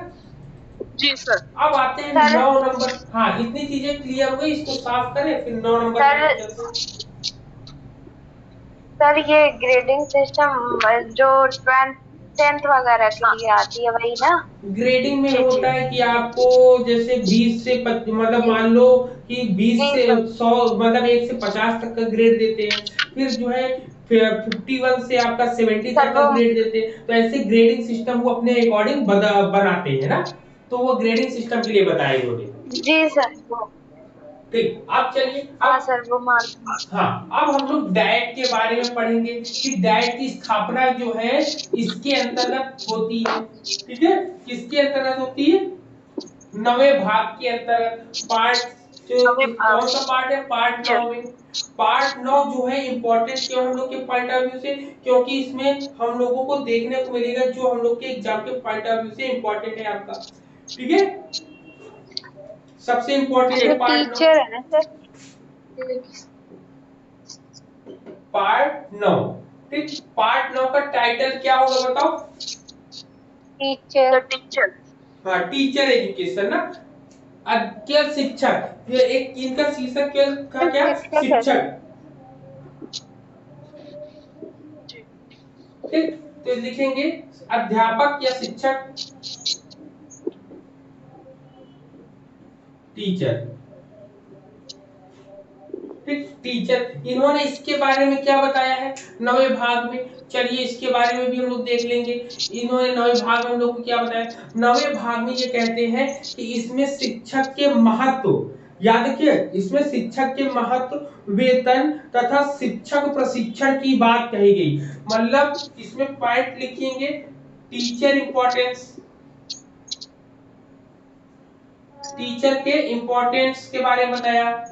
जी सर। अब आते हैं 9 नंबर। हाँ इतनी चीजें क्लियर हो गई, इसको साफ करें फिर 9 नंबर पे चलते हैं। सर ये ग्रेडिंग सिस्टम जो 10th वगैरह के लिए आती है वही ना? ग्रेडिंग में होता है कि आपको जैसे 20 से मतलब मान लो कि 20 से 100 मतलब 1 से 50 तक का ग्रेड देते हैं। फिर जो है 51 से आपका 70 तक का ग्रेड देते हैं। तो ऐसे ग्रेडिंग सिस्टम वो अपने अकॉर्डिंग बनाते हैं ना, तो वो ग्रेडिंग सिस्टम के लिए बताए उन्होंने। जी सर। ठीक, अब चलिए हाँ सर वो मान। हाँ अब हम लोग डाइट के बारे में पढ़ेंगे कि डाइट की स्थापना जो है इसके अंतर्गत होती है। ठीक है, किसके अंतर्गत होती है? 9वें भाग के अंतर्गत। कौन सा पार्ट है? पार्ट 9 में। पार्ट 9 जो है इंपॉर्टेंट क्यों हम लोग के पॉइंट ऑफ व्यू से? क्योंकि इसमें हम लोगों को देखने को मिलेगा जो हम लोग के एग्जाम के पॉइंट ऑफ व्यू से इंपॉर्टेंट है आपका। ठीक है, सबसे इंपॉर्टेंट है पार्ट 9। टीचर है ना सर? पार्ट 9। ठीक, पार्ट 9 का टाइटल क्या होगा बताओ? टीचर। हाँ टीचर एजुकेशन ना, क्या शिक्षक। ये एक इनका शीर्षक क्या था? क्या? शिक्षक। ठीक, तो लिखेंगे अध्यापक या शिक्षक, टीचर। ठीक, टीचर। इन्होंने इसके बारे में क्या बताया है 9वें भाग में? चलिए इसके बारे में भी हम लोग देख लेंगे। इन्होंने 9वें भाग में हम लोग को क्या बताया? 9वें भाग में ये कहते हैं कि इसमें शिक्षक के महत्व, याद रखिए इसमें शिक्षक के महत्व, वेतन तथा शिक्षक प्रशिक्षण की बात कही गई। मतलब इसमें पॉइंट लिखेंगे टीचर इंपॉर्टेंस, टीचर के इंपॉर्टेंस के बारे में बताया,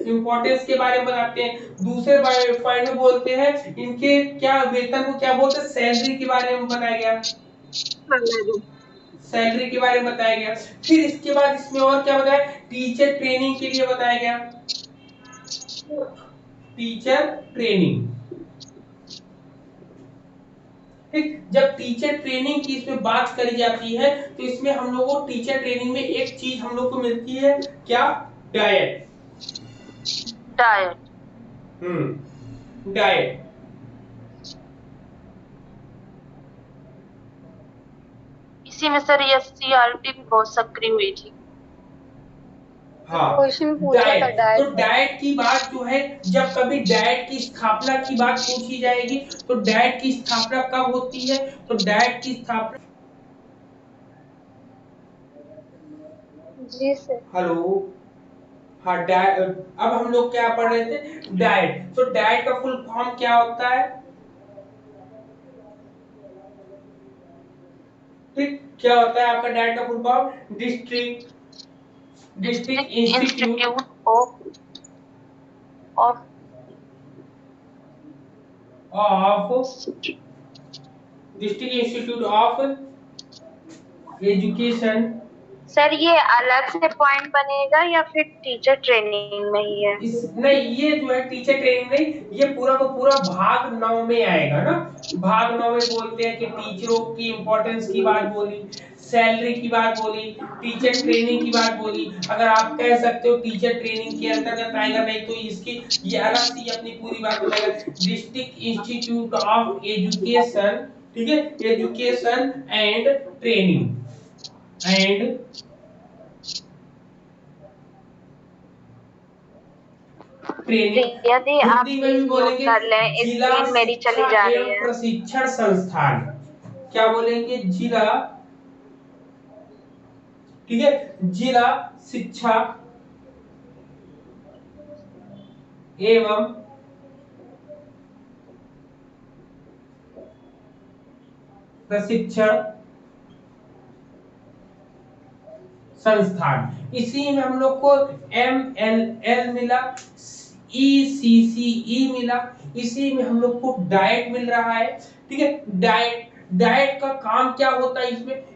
इंपॉर्टेंस के बारे में बताते हैं। दूसरे पॉइंट में बोलते हैं इनके क्या वेतन को क्या बोलते हैं? सैलरी के बारे में बताया गया, सैलरी के बारे में बताया गया। फिर इसके बाद इसमें और क्या बताया? टीचर ट्रेनिंग के लिए बताया गया, टीचर ट्रेनिंग। ठीक, जब टीचर ट्रेनिंग की इसमें बात करी जाती है तो इसमें हम लोगों को टीचर ट्रेनिंग में एक चीज हम लोग को मिलती है, क्या? डाइट। डाइट। इसी में सर ये सीआरटी भी बहुत सक्रिय हुई थी। हाँ, क्वेश्चन पूछा था डाइट। डाइट। तो डाइट की बात जो है, जब कभी डाइट की स्थापना की बात पूछी जाएगी तो डाइट की स्थापना कब होती है? तो डाइट की स्थापना जी सर। हेलो। हाँ, अब हम लोग क्या पढ़ रहे थे, डाइट। तो डाइट का फुल फॉर्म क्या होता है? ठीक, क्या होता है आपका डाइट का full form? District institute institute of of district institute of education. Sir ये अलग से पॉइंट बनेगा या फिर टीचर ट्रेनिंग में ही है? नहीं, ये जो है टीचर ट्रेनिंग नहीं, ये पूरा का पूरा भाग 9 में आएगा ना। भाग 9 में बोलते हैं कि टीचरों की इंपॉर्टेंस की बात बोली, सैलरी की बात बोली, टीचर ट्रेनिंग की बात बोली। अगर आप कह सकते हो टीचर ट्रेनिंग के अंतर्गत आएगा, नहीं तो इसकी ये अलग से अपनी पूरी बात बताएगा। डिस्ट्रिक्ट इंस्टीट्यूट ऑफ एजुकेशन, ठीक है, education and training and training. यदि आप हिंदी में भी बोलेंगे कर लें, जिला स्क्रीन मेरी चली शिक्षा जा रही एवं है। प्रशिक्षण संस्थान। क्या बोलेंगे? जिला, ठीक है, जिला शिक्षा एवं प्रशिक्षण संस्थान। इसी में हम लोग को MLL मिला, ECCE मिला, इसी में हम लोग को डाइट मिल रहा है। ठीक है, डाइट का काम क्या होता है?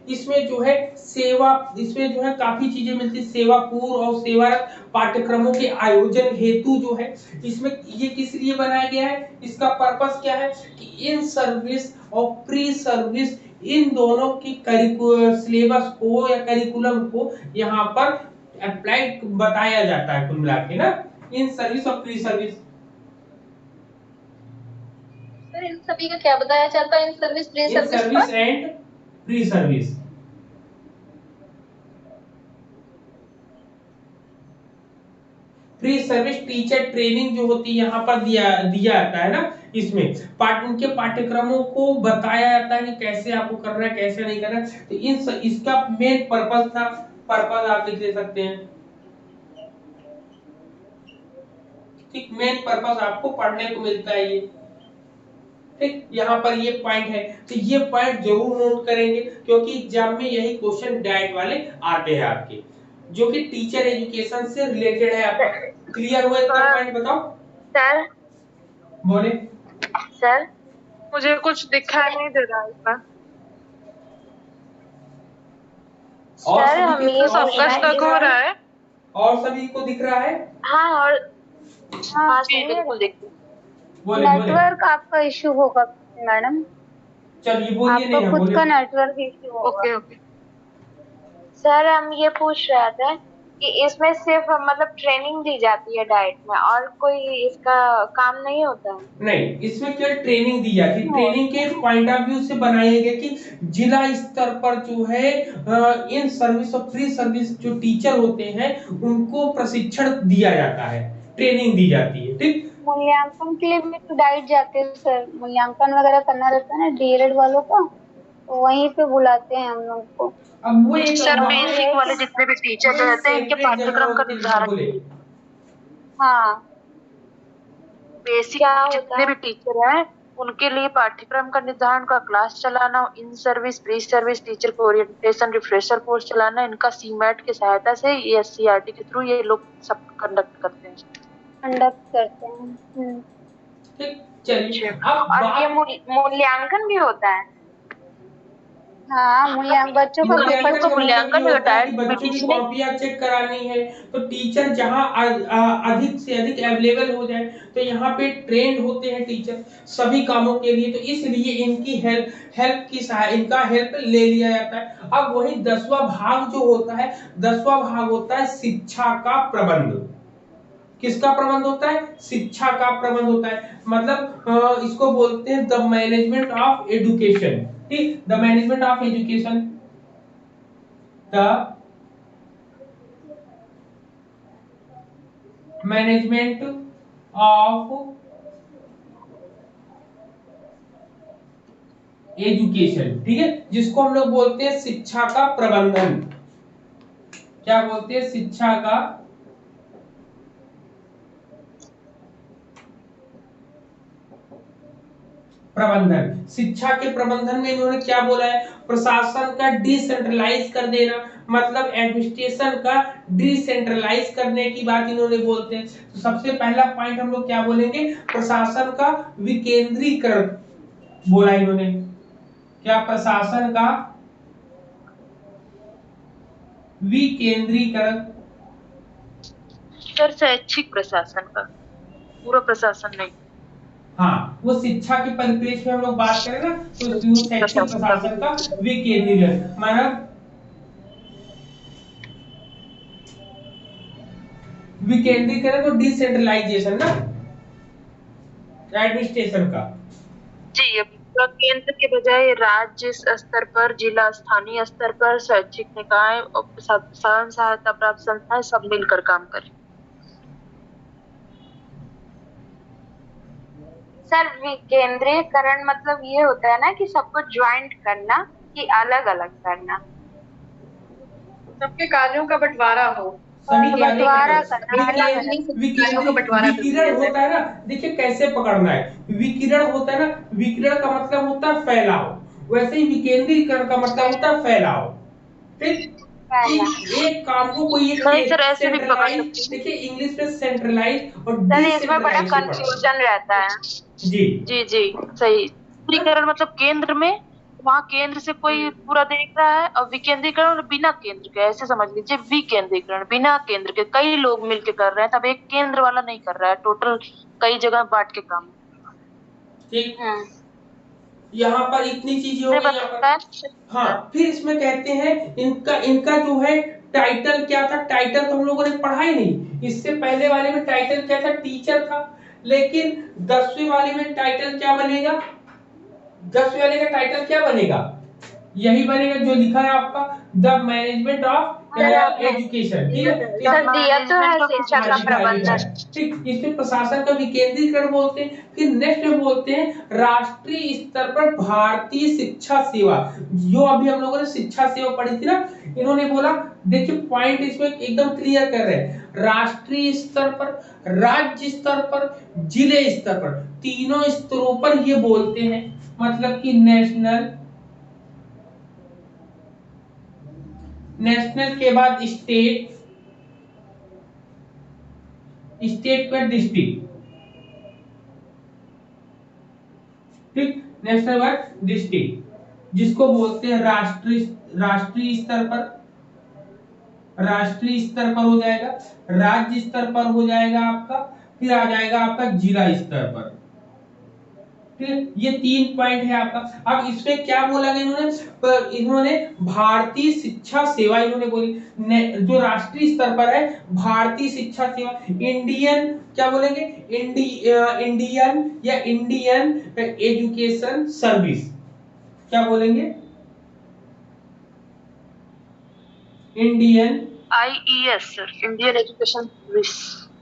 इसमें जो है सेवा, इसमें जो है काफी चीजें मिलती है। सेवा पूर्व और सेवारत पाठ्यक्रमों के आयोजन हेतु जो है इसमें, ये किस लिए बनाया गया है? इसका पर्पस क्या है कि इन सर्विस और प्री सर्विस, इन दोनों की सिलेबस को या करिकुलम को यहाँ पर अप्लाइड बताया जाता है कुल मिला के ना, इन सर्विस और प्री सर्विस। सर इन सभी का क्या बताया जाता है? In service pre in service service and pre service. Pre service teacher training जो होती है यहाँ पर दिया जाता है ना, इसमें उनके पाठ्यक्रमों को बताया जाता है कि कैसे आपको करना है, कैसे नहीं करना है। तो इसका मेन पर्पस था, पर्पस आप लिख ले सकते हैं। ठीक, मेन पर्पस आपको पढ़ने को मिलता है ये। ठीक, यहाँ पर ये पॉइंट है, तो ये पॉइंट जरूर नोट करेंगे क्योंकि एग्जाम में यही क्वेश्चन डाइट वाले आते हैं आपके, जो कि टीचर एजुकेशन से रिलेटेड है आपका। क्लियर हुआ इतना पॉइंट? बताओ सर। बोले सर मुझे कुछ दिखाई नहीं दे रहा इसमें। और सर सभी हम को ये सब पूछना कस है तक हो रहा है। और सभी को दिख रहा है? हाँ, और हाँ हाँ सर बिल्कुल देखिए। बोले नेटवर्क आपका इशू होगा मैडम, चलिए बोलिए, आपका नहीं खुद बोलिए। का नेटवर्क इशू होगा। Okay okay. सर हम ये पूछ रहे थे कि इसमें सिर्फ मतलब ट्रेनिंग दी जाती है डाइट में, और कोई इसका काम नहीं होता है? नहीं, इसमें केवल ट्रेनिंग दी जाती है। ट्रेनिंग के पॉइंट ऑफ व्यू से बनाया गया कि जिला स्तर पर जो है इन सर्विस और फ्री सर्विस जो टीचर होते हैं उनको प्रशिक्षण दिया जाता है, ट्रेनिंग दी जाती है। ठीक, मूल्यांकन के लिए भी तो डाइट जाते हैं सर, मूल्यांकन वगैरह करना रहता है ना डीएलएड वालों का, तो वहीं पे बुलाते हैं हम लोग को। अब वो एक सर बेसिक वाले जितने भी टीचर रहते हैं इनके पाठ्यक्रम का निर्धारण, बोले हाँ बेसिक जितने भी टीचर हैं उनके लिए पाठ्यक्रम का निर्धारण का क्लास चलाना, in service pre service teacher को ओरिएंटेशन रिफ्रेशर कोर्स चलाना, इनका सीमैट की सहायता से ये एससीईआरटी के थ्रू ये लोग सब कंडक्ट करते हैं। कंडक्ट करते हैं। ठीक, चलिए अब और ये बात मूल्यांकन भी होता है? हाँ बच्चों का पेपर मूल्यांकन का मतलब ये मूल्यांकन भी होता होता है है कि बच्चों की इसमें? कॉपियां चेक करानी है, तो टीचर जहां अधिक से अधिक अवेलेबल हो जाए तो यहाँ पे ट्रेंड होते हैं टीचर सभी कामों के लिए, तो इसलिए इनकी इनका हेल्प ले लिया जाता है। अब वही 10वां भाग जो होता है, 10वां भाग होता है शिक्षा का प्रबंध। किसका प्रबंध होता है? शिक्षा का प्रबंध होता है। मतलब इसको बोलते हैं द मैनेजमेंट ऑफ एजुकेशन। ठीक, the management of education, the management of education, ठीक है, जिसको हम लोग बोलते हैं शिक्षा का प्रबंधन। क्या बोलते हैं, शिक्षा का प्रबंधन। शिक्षा के प्रबंधन में इन्होंने क्या बोला है, प्रशासन का डिसेंट्रलाइज कर देना, मतलब एडमिनिस्ट्रेशन का डिसेंट्रलाइज करने की बात इन्होंने बोलते हैं। तो सबसे पहला पॉइंट हम लोग क्या बोलेंगे, प्रशासन का विकेंद्रीकरण बोला इन्होंने। क्या, प्रशासन का विकेंद्रीकरण। सर शैक्षिक प्रशासन का, पूरा प्रशासन नहीं। हाँ, वो शिक्षा के परिप्रेक्ष्य में हम लोग बात करें ना, तो शैक्षिक प्रशासन का विकेंद्रीकरण माना विकेंद्रीकरण और डिसेंट्रलाइजेशन ना एडमिनिस्ट्रेशन का। जी, अब केंद्र के बजाय राज्य स्तर पर, जिला, स्थानीय स्तर पर शैक्षिक निकाय और स्वयं सहायता प्राप्त संस्थाएं सब मिलकर काम करें। सर विकेंद्रीकरण मतलब ये होता है ना कि सबको ज्वाइंट करना, कि अलग अलग करना, सबके कार्यों का बंटवारा हो। सभी कार्यों का बंटवारा करना, अलग अलग। विकिरण होता है ना, देखिए कैसे पकड़ना है। विकिरण होता है ना, विकिरण का मतलब होता है फैलाव, वैसे ही विकेंद्रीकरण का मतलब होता है फैलाव। ठीक, एक काम को कोई एक नहीं सर, ऐसे भी पकड़ सेंट्रलाइज, सकते हैं। देखिए इंग्लिश में सेंट्रलाइज और सर इसमें बड़ा डिसेंट्रलाइज से पढ़ना। कंफ्यूजन रहता है। जी जी जी, सही। विकेंद्रीकरण मतलब केंद्र में, वहाँ केंद्र से कोई पूरा देख रहा है, और विकेंद्रीकरण बिना केंद्र के, ऐसे समझ लीजिए। विकेंद्रीकरण बिना केंद्र के, कई लोग मिलके कर रहे हैं, तब एक केंद्र वाला नहीं कर रहा है, टोटल कई जगह बांट के काम। ठीक, यहाँ पर इतनी चीजें हो गई यहाँ पर। हाँ, फिर इसमें कहते हैं इनका इनका जो है टाइटल क्या था, टाइटल तो हम लोगों ने पढ़ा ही नहीं। इससे पहले वाले में टाइटल क्या था, टीचर था। लेकिन 10वीं वाले में टाइटल क्या बनेगा, 10वीं वाले का टाइटल क्या बनेगा, यही बनेगा जो लिखा है आपका, द मैनेजमेंट ऑफ एजुकेशन। ठीक है, सर दिया तो है शिक्षा का प्रबंधन। ठीक, इसमें प्रशासन का विकेंद्रीकरण बोलते हैं। फिर नेक्स्ट में बोलते हैं राष्ट्रीय स्तर पर भारतीय शिक्षा सेवा। जो अभी हम लोगों ने शिक्षा सेवा पढ़ी थी ना, इन्होंने बोला, देखिए पॉइंट इसमें एकदम क्लियर कर रहे हैं, राष्ट्रीय स्तर पर, राज्य स्तर पर, जिले स्तर पर, तीनों स्तरों पर ये बोलते हैं। मतलब कि नेशनल के बाद स्टेट, स्टेट पर डिस्ट्रिक्ट। ठीक, नेशनल बाद डिस्ट्रिक्ट, जिसको बोलते हैं राष्ट्रीय स्तर पर, राष्ट्रीय स्तर पर हो जाएगा, राज्य स्तर पर हो जाएगा आपका, फिर आ जाएगा आपका जिला स्तर पर। ठीक, ये 3 पॉइंट है आपका। अब इसमें क्या बोला गया इन्होंने, इन्होंने भारतीय शिक्षा सेवा इन्होंने बोली, जो राष्ट्रीय स्तर पर है भारतीय शिक्षा सेवा, इंडियन क्या बोलेंगे, इंडियन या इंडियन एजुकेशन सर्विस, क्या बोलेंगे, Indian IES sir, Indian education service.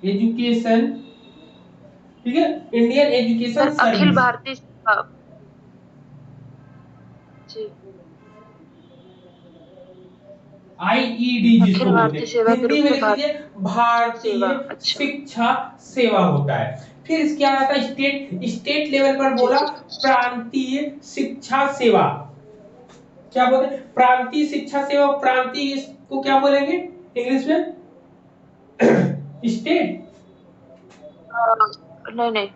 Education, ठीक है, इंडियन एजुकेशन सर अखिल सर्विस, भारतीय जी, IED जिसको अखिल बोलते भारतीय हैं, सेवा के हिंदी रूप में में लिख लीजिए भारतीय सेवा। अच्छा शिक्षा सेवा होता है। फिर इसके आता है स्टेट लेवल पर जी बोला जी। प्रांतीय शिक्षा सेवा, क्या बोलते हैं, प्रांतीय शिक्षा सेवा, प्रांतीय को क्या बोलेंगे इंग्लिश में, स्टेट, नहीं नहीं,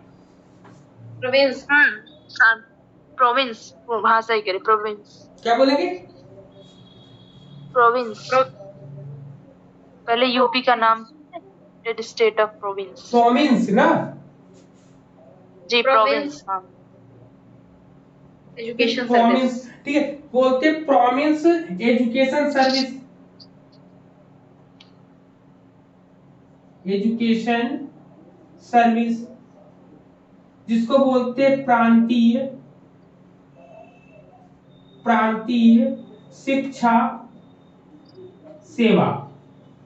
प्रोविंस। प्रोविंस, हाँ सही कह रहे, प्रोविंस, क्या बोलेंगे, प्रोविंस। पहले यूपी का नाम स्टेट ऑफ प्रोविंस। प्रोविंस ना, जी प्रोविंस, हाँ। Education province, service. ठीक है, बोलते province education service, education service, जिसको बोलते हैं प्रांतीय शिक्षा सेवा।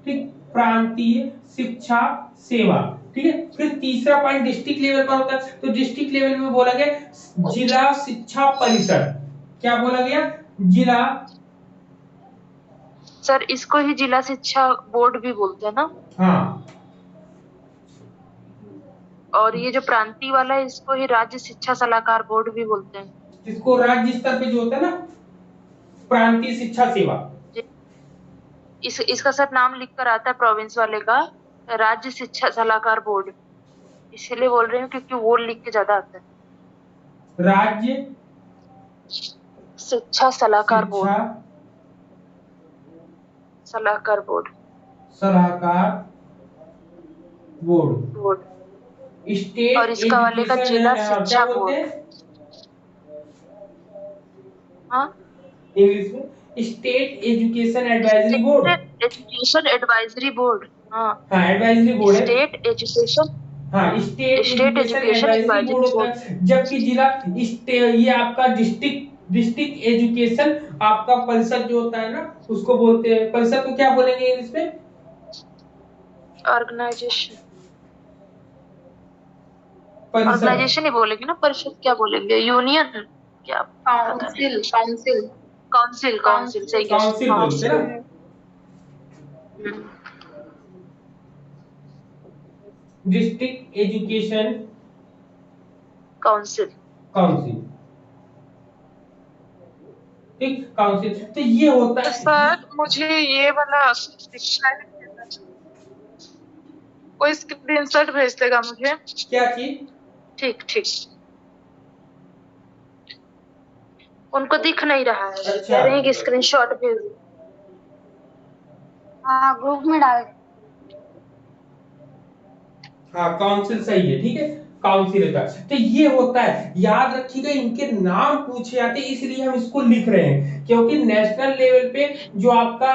ठीक, प्रांतीय शिक्षा सेवा। ठीक है, फिर तीसरा पॉइंट डिस्ट्रिक्ट लेवल पर होता है, तो डिस्ट्रिक्ट लेवल में बोला गया जिला शिक्षा परिषद, क्या बोला गया, जिला सर इसको ही जिला शिक्षा बोर्ड भी बोलते हैं ना? हाँ, और ये जो प्रांतीय वाला है इसको ही राज्य शिक्षा सलाहकार बोर्ड भी बोलते हैं। इसको राज्य स्तर पे जो होता है ना, प्रांतीय शिक्षा सेवा, इसका सर नाम लिख कर आता है प्रोविंस वाले का राज्य शिक्षा सलाहकार बोर्ड, इसीलिए बोल रही हूँ क्योंकि वो लिख के ज्यादा आता है। राज्य शिक्षा सलाहकार बोर्ड, शिक्षा सलाहकार बोर्ड, सलाहकार बोर्ड, बोर्ड। स्टेट और इसका वाले का जिला शिक्षा बोलते बोर्ड। हैं हाँ, इंग्लिश में, state education advisory board. Education advisory board. हाँ, हाँ, एडवाइजरी बोर्ड है। स्टेट एजुकेशन, हाँ, state state education education advisory board होता है। जबकि जिला ये आपका डिस्ट्रिक्ट एजुकेशन आपका परिषद जो होता है ना, उसको बोलते हैं। परिषद को क्या बोलेंगे इंग्लिश में? ऑर्गेनाइजेशन। परिषद, ऑर्गेनाइजेशन ही बोलेंगे ना, परिषद क्या बोलेंगे? यूनियन क्या? काउंसिल, काउंसिल, काउंसिल, काउंसिल सही है। काउंसिल बोलते हैं ना। District education council. काउंसिल, ठीक, काउंसिल। तो ये होता तो है। सर मुझे ये वाला शिक्षा कोई स्क्रीनशॉट भेज देगा मुझे? क्या चीज? ठीक ठीक, उनको दिख नहीं रहा है, अच्छा। कह रहे हैं कि स्क्रीनशॉट भेज दो। हाँ, ग्रुप में डाल। हाँ, काउंसिल सही है, ठीक है, काउंसिल होता है। तो ये होता है, याद रखिएगा, इनके नाम पूछे जाते हैं, इसलिए हम इसको लिख रहे हैं, क्योंकि नेशनल लेवल पे जो आपका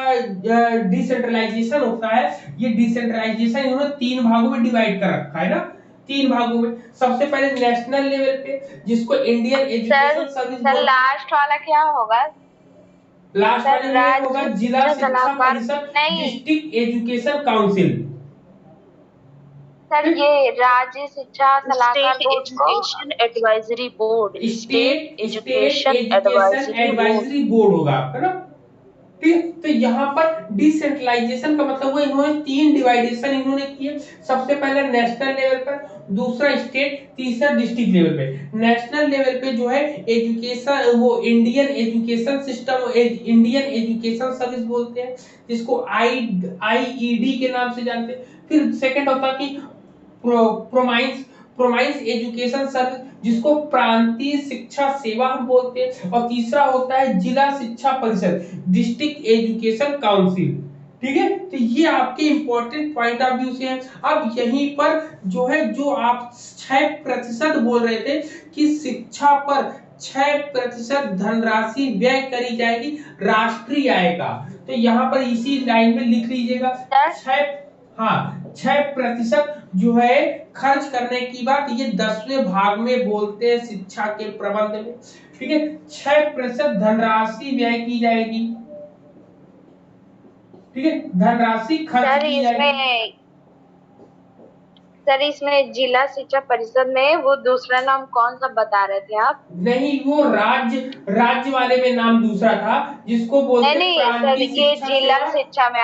डिसेंट्रलाइजेशन होता है, ये डिसेंट्रलाइजेशन इन्होंने 3 भागों में डिवाइड कर रखा है ना, 3 भागों में। सबसे पहले नेशनल लेवल पे, जिसको Indian education service sir last वाला क्या होगा? लास्ट वाले में होगा जिला शिक्षा सलाहकार परिषद, नहीं। District education council. सर ये राज्य शिक्षा सलाहकार स्टेट बोर्ड को education advisory board, state education education advisory board. Advisory board होगा, है ना। ठीक, तो यहाँ पर डिसेंट्रलाइजेशन का मतलब हुआ, इन्होंने 3 डिवाइडेशन इन्होंने किए। सबसे पहले नेशनल लेवल पर, दूसरा स्टेट, तीसरा डिस्ट्रिक्ट लेवल पे। नेशनल लेवल पे जो है एजुकेशन, वो Indian education system, Indian education service बोलते हैं, जिसको आईईडी के नाम से जानते हैं। फिर सेकंड होता है कि प्रोमाइंस एजुकेशन सर्विस, जिसको प्रांतीय शिक्षा सेवा हम बोलते हैं। और तीसरा होता है जिला शिक्षा परिषद, डिस्ट्रिक्ट एजुकेशन काउंसिल। ठीक है, तो ये आपके इंपॉर्टेंट पॉइंट ऑफ व्यू से है। अब यहीं पर जो है, जो आप 6% बोल रहे थे कि शिक्षा पर 6% धनराशि व्यय करी जाएगी राष्ट्रीय आय का, तो यहाँ पर इसी लाइन में लिख लीजिएगा 6% जो है खर्च करने की बात, ये 10वें भाग में बोलते हैं शिक्षा के प्रबंध में। ठीक है, 6% धनराशि व्यय की जाएगी। ठीक है, धनराशि खर्च की जाएगी। सर इसमें जिला शिक्षा परिषद में वो दूसरा नाम कौन सा बता रहे थे आप? नहीं, वो राज्य वाले में नाम दूसरा था, जिसको बोलते नहीं प्रांतीय सर, ये जिला शिक्षा में,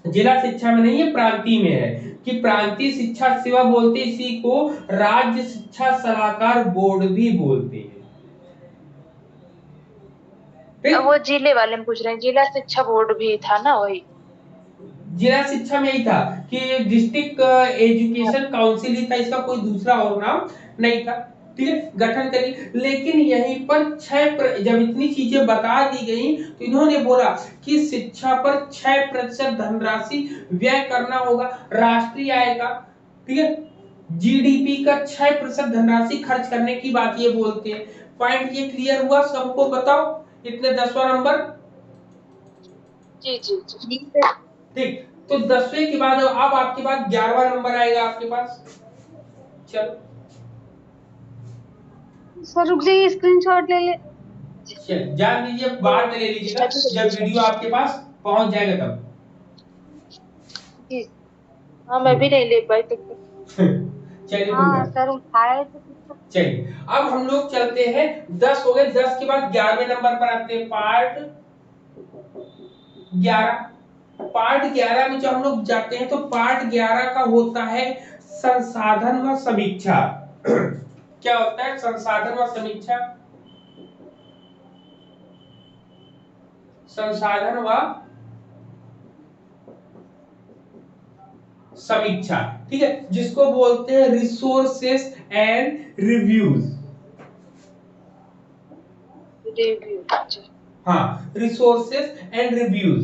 जिला शिक्षा में नहीं है, प्रांतीय में है, कि प्रांतीय शिक्षा सेवा बोलते, इसी को राज्य शिक्षा सलाहकार बोर्ड भी बोलते हैं। वो जिले वाले में पूछ रहे हैं, जिला शिक्षा बोर्ड भी था ना, वही जिला शिक्षा में यही था कि डिस्ट्रिक्ट एजुकेशन काउंसिल ही था, इसका कोई दूसरा और नाम नहीं था। ठीक है, गठन करी। लेकिन यहीं पर जब इतनी चीजें बता दी गई, तो इन्होंने बोला कि शिक्षा पर 6% धनराशि व्यय करना होगा राष्ट्रीय आय का। ठीक है, जीडीपी का 6% धनराशि खर्च करने की बात ये बोलते हैं। पॉइंट ये क्लियर हुआ सबको? बताओ इतने 10वां नंबर। जी जी जी। ठीक, तो 10वें के बाद अब आपके पास 11वां नंबर आएगा आपके पास। चलो सर रुक जाइए, स्क्रीनशॉट ले ले। चल जान लीजिए, बाद में ले लीजिएगा जब वीडियो आपके पास पहुंच जाएगा तब। हाँ, मैं भी नहीं ले पाई तब तक। चलिए हाँ सर उठाए तो। चलिए, अब हम लोग चलते हैं, 10 हो गए, 10 के बाद 11वें नंबर पर आते हैं, पार्ट 11। पार्ट 11 में जब हम लोग जाते हैं तो पार्ट 11 का होता है संसाधन व समीक्षा। क्या होता है संसाधन व समीक्षा? संसाधन व समीक्षा, ठीक है, जिसको बोलते हैं रिसोर्सेस एंड रिव्यूज। हाँ, रिसोर्सेस एंड रिव्यूज।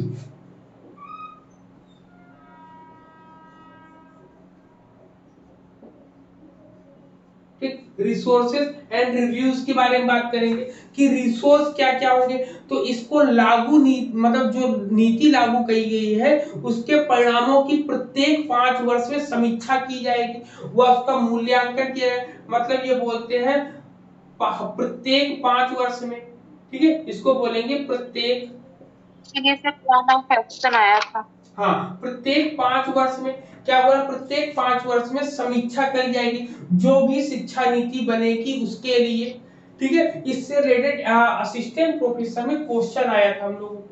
ठीक, रिसोर्सेज एंड रिव्यूज के बारे में बात करेंगे कि रिसोर्स क्या क्या होंगे। तो इसको लागू मतलब जो नीति लागू की गई है उसके परिणामों की प्रत्येक 5 वर्ष में समीक्षा की जाएगी, वह उसका मूल्यांकन किया जाएगा। मतलब ये बोलते हैं प्रत्येक 5 वर्ष में, ठीक है, इसको बोलेंगे प्रत्येक, प्लान ऑफ एक्शन आया था। हाँ, प्रत्येक 5 वर्ष में क्या बोला, प्रत्येक 5 वर्ष में समीक्षा करी जाएगी जो भी शिक्षा नीति बनेगी उसके लिए, ठीक है। इससे रिलेटेड असिस्टेंट प्रोफेसर में क्वेश्चन आया था हम लोगों को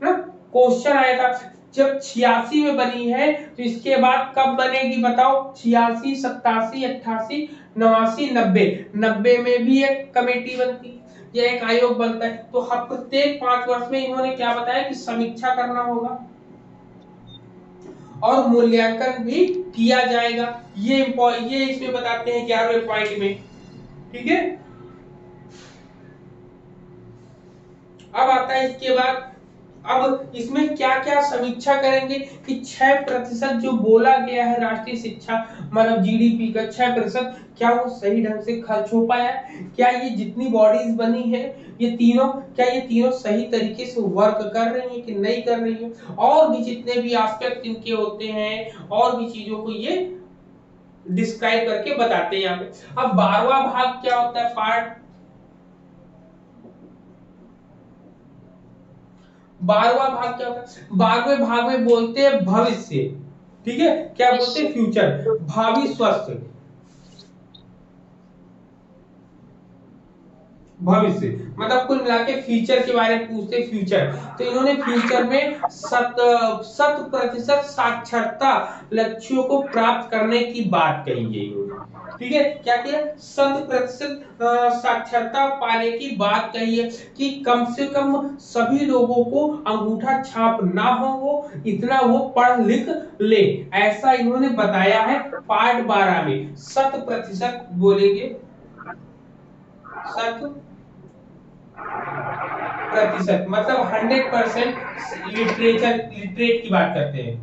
ना, क्वेश्चन आया था जब 86 में बनी है तो इसके बाद कब बनेगी बताओ? 86, 87, 88, 89, 90, 90 में भी एक कमेटी बनती, ये एक आयोग बनता है। तो हम प्रत्येक 5 वर्ष में इन्होंने क्या बताया कि समीक्षा करना होगा और मूल्यांकन भी किया जाएगा। ये इसमें बताते हैं 11वें पॉइंट में, ठीक है। अब आता है इसके बाद, अब इसमें क्या क्या समीक्षा करेंगे कि 6% जो बोला गया है राष्ट्रीय शिक्षा मतलब जीडीपी का 6%, क्या वो सही ढंग से खर्च हो पाया? क्या ये जितनी बॉडीज बनी है ये तीनों सही तरीके से वर्क कर रही है कि नहीं कर रही है? और भी जितने भी एस्पेक्ट इनके होते हैं और भी चीजों को ये डिस्क्राइब करके बताते हैं यहाँ पे। अब 12वां भाग क्या होता है? पार्ट 12वां भाग क्या होता है? 12वें भाग में बोलते हैं भविष्य, ठीक है, क्या बोलते हैं? फ्यूचर, भावी स्वस्थ भविष्य, मतलब कुल मिला के फ्यूचर के बारे में पूछते हैं। फ्यूचर, तो इन्होंने फ्यूचर में 100% साक्षरता लक्ष्यों को प्राप्त करने की बात कही है, ठीक है। क्या किया? 100% साक्षरता पाने की बात कही है कि कम से कम सभी लोगों को अंगूठा छाप ना हो, वो इतना वो पढ़ लिख ले, ऐसा इन्होंने बताया है पार्ट 12 में। 100% बोलेंगे, 100% मतलब 100% लिटरेट की बात करते हैं,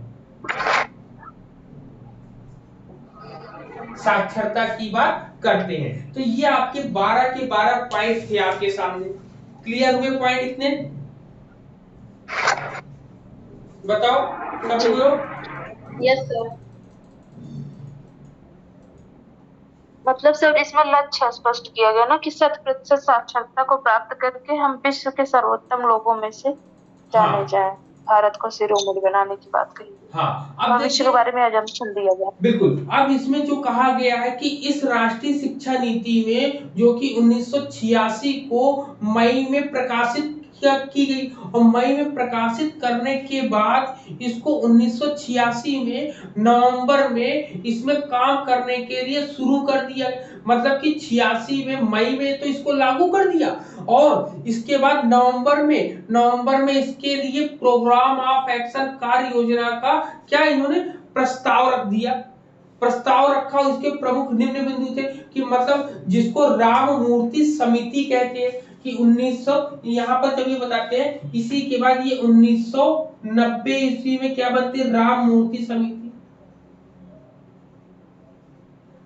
साक्षरता की बात करते हैं। तो ये आपके 12 के 12 पॉइंट थे आपके सामने। क्लियर हुए पॉइंट इतने? बताओ सब लोग। Yes sir. मतलब सर इसमें लक्ष्य स्पष्ट किया गया ना कि 100% साक्षरता को प्राप्त करके हम विश्व के सर्वोत्तम लोगों में से जाने जाएं, भारत को शिरोमणि बनाने की बात कही। हाँ, अब भविष्य के बारे में अजम्पशन दिया गया। बिल्कुल। अब इसमें जो कहा गया है कि इस राष्ट्रीय शिक्षा नीति में जो कि 1986 को मई में प्रकाशित की गई और मई में प्रकाशित करने के बाद इसको 1986 में नवंबर में इसमें काम करने के लिए शुरू कर दिया। मतलब कि 86 में मई में तो इसको लागू कर दिया और इसके बाद नवंबर में इसके लिए प्रोग्राम ऑफ एक्शन कार्य योजना का क्या इन्होंने प्रस्ताव रख दिया, प्रस्ताव रखा। इसके प्रमुख निम्न बिंदु थे कि मतलब जिसको राममूर्ति समिति कहते हैं कि 1900 यहाँ पर जब ये बताते हैं, इसी के बाद ये 1990 ईस्वी में क्या बनती है? राममूर्ति समिति,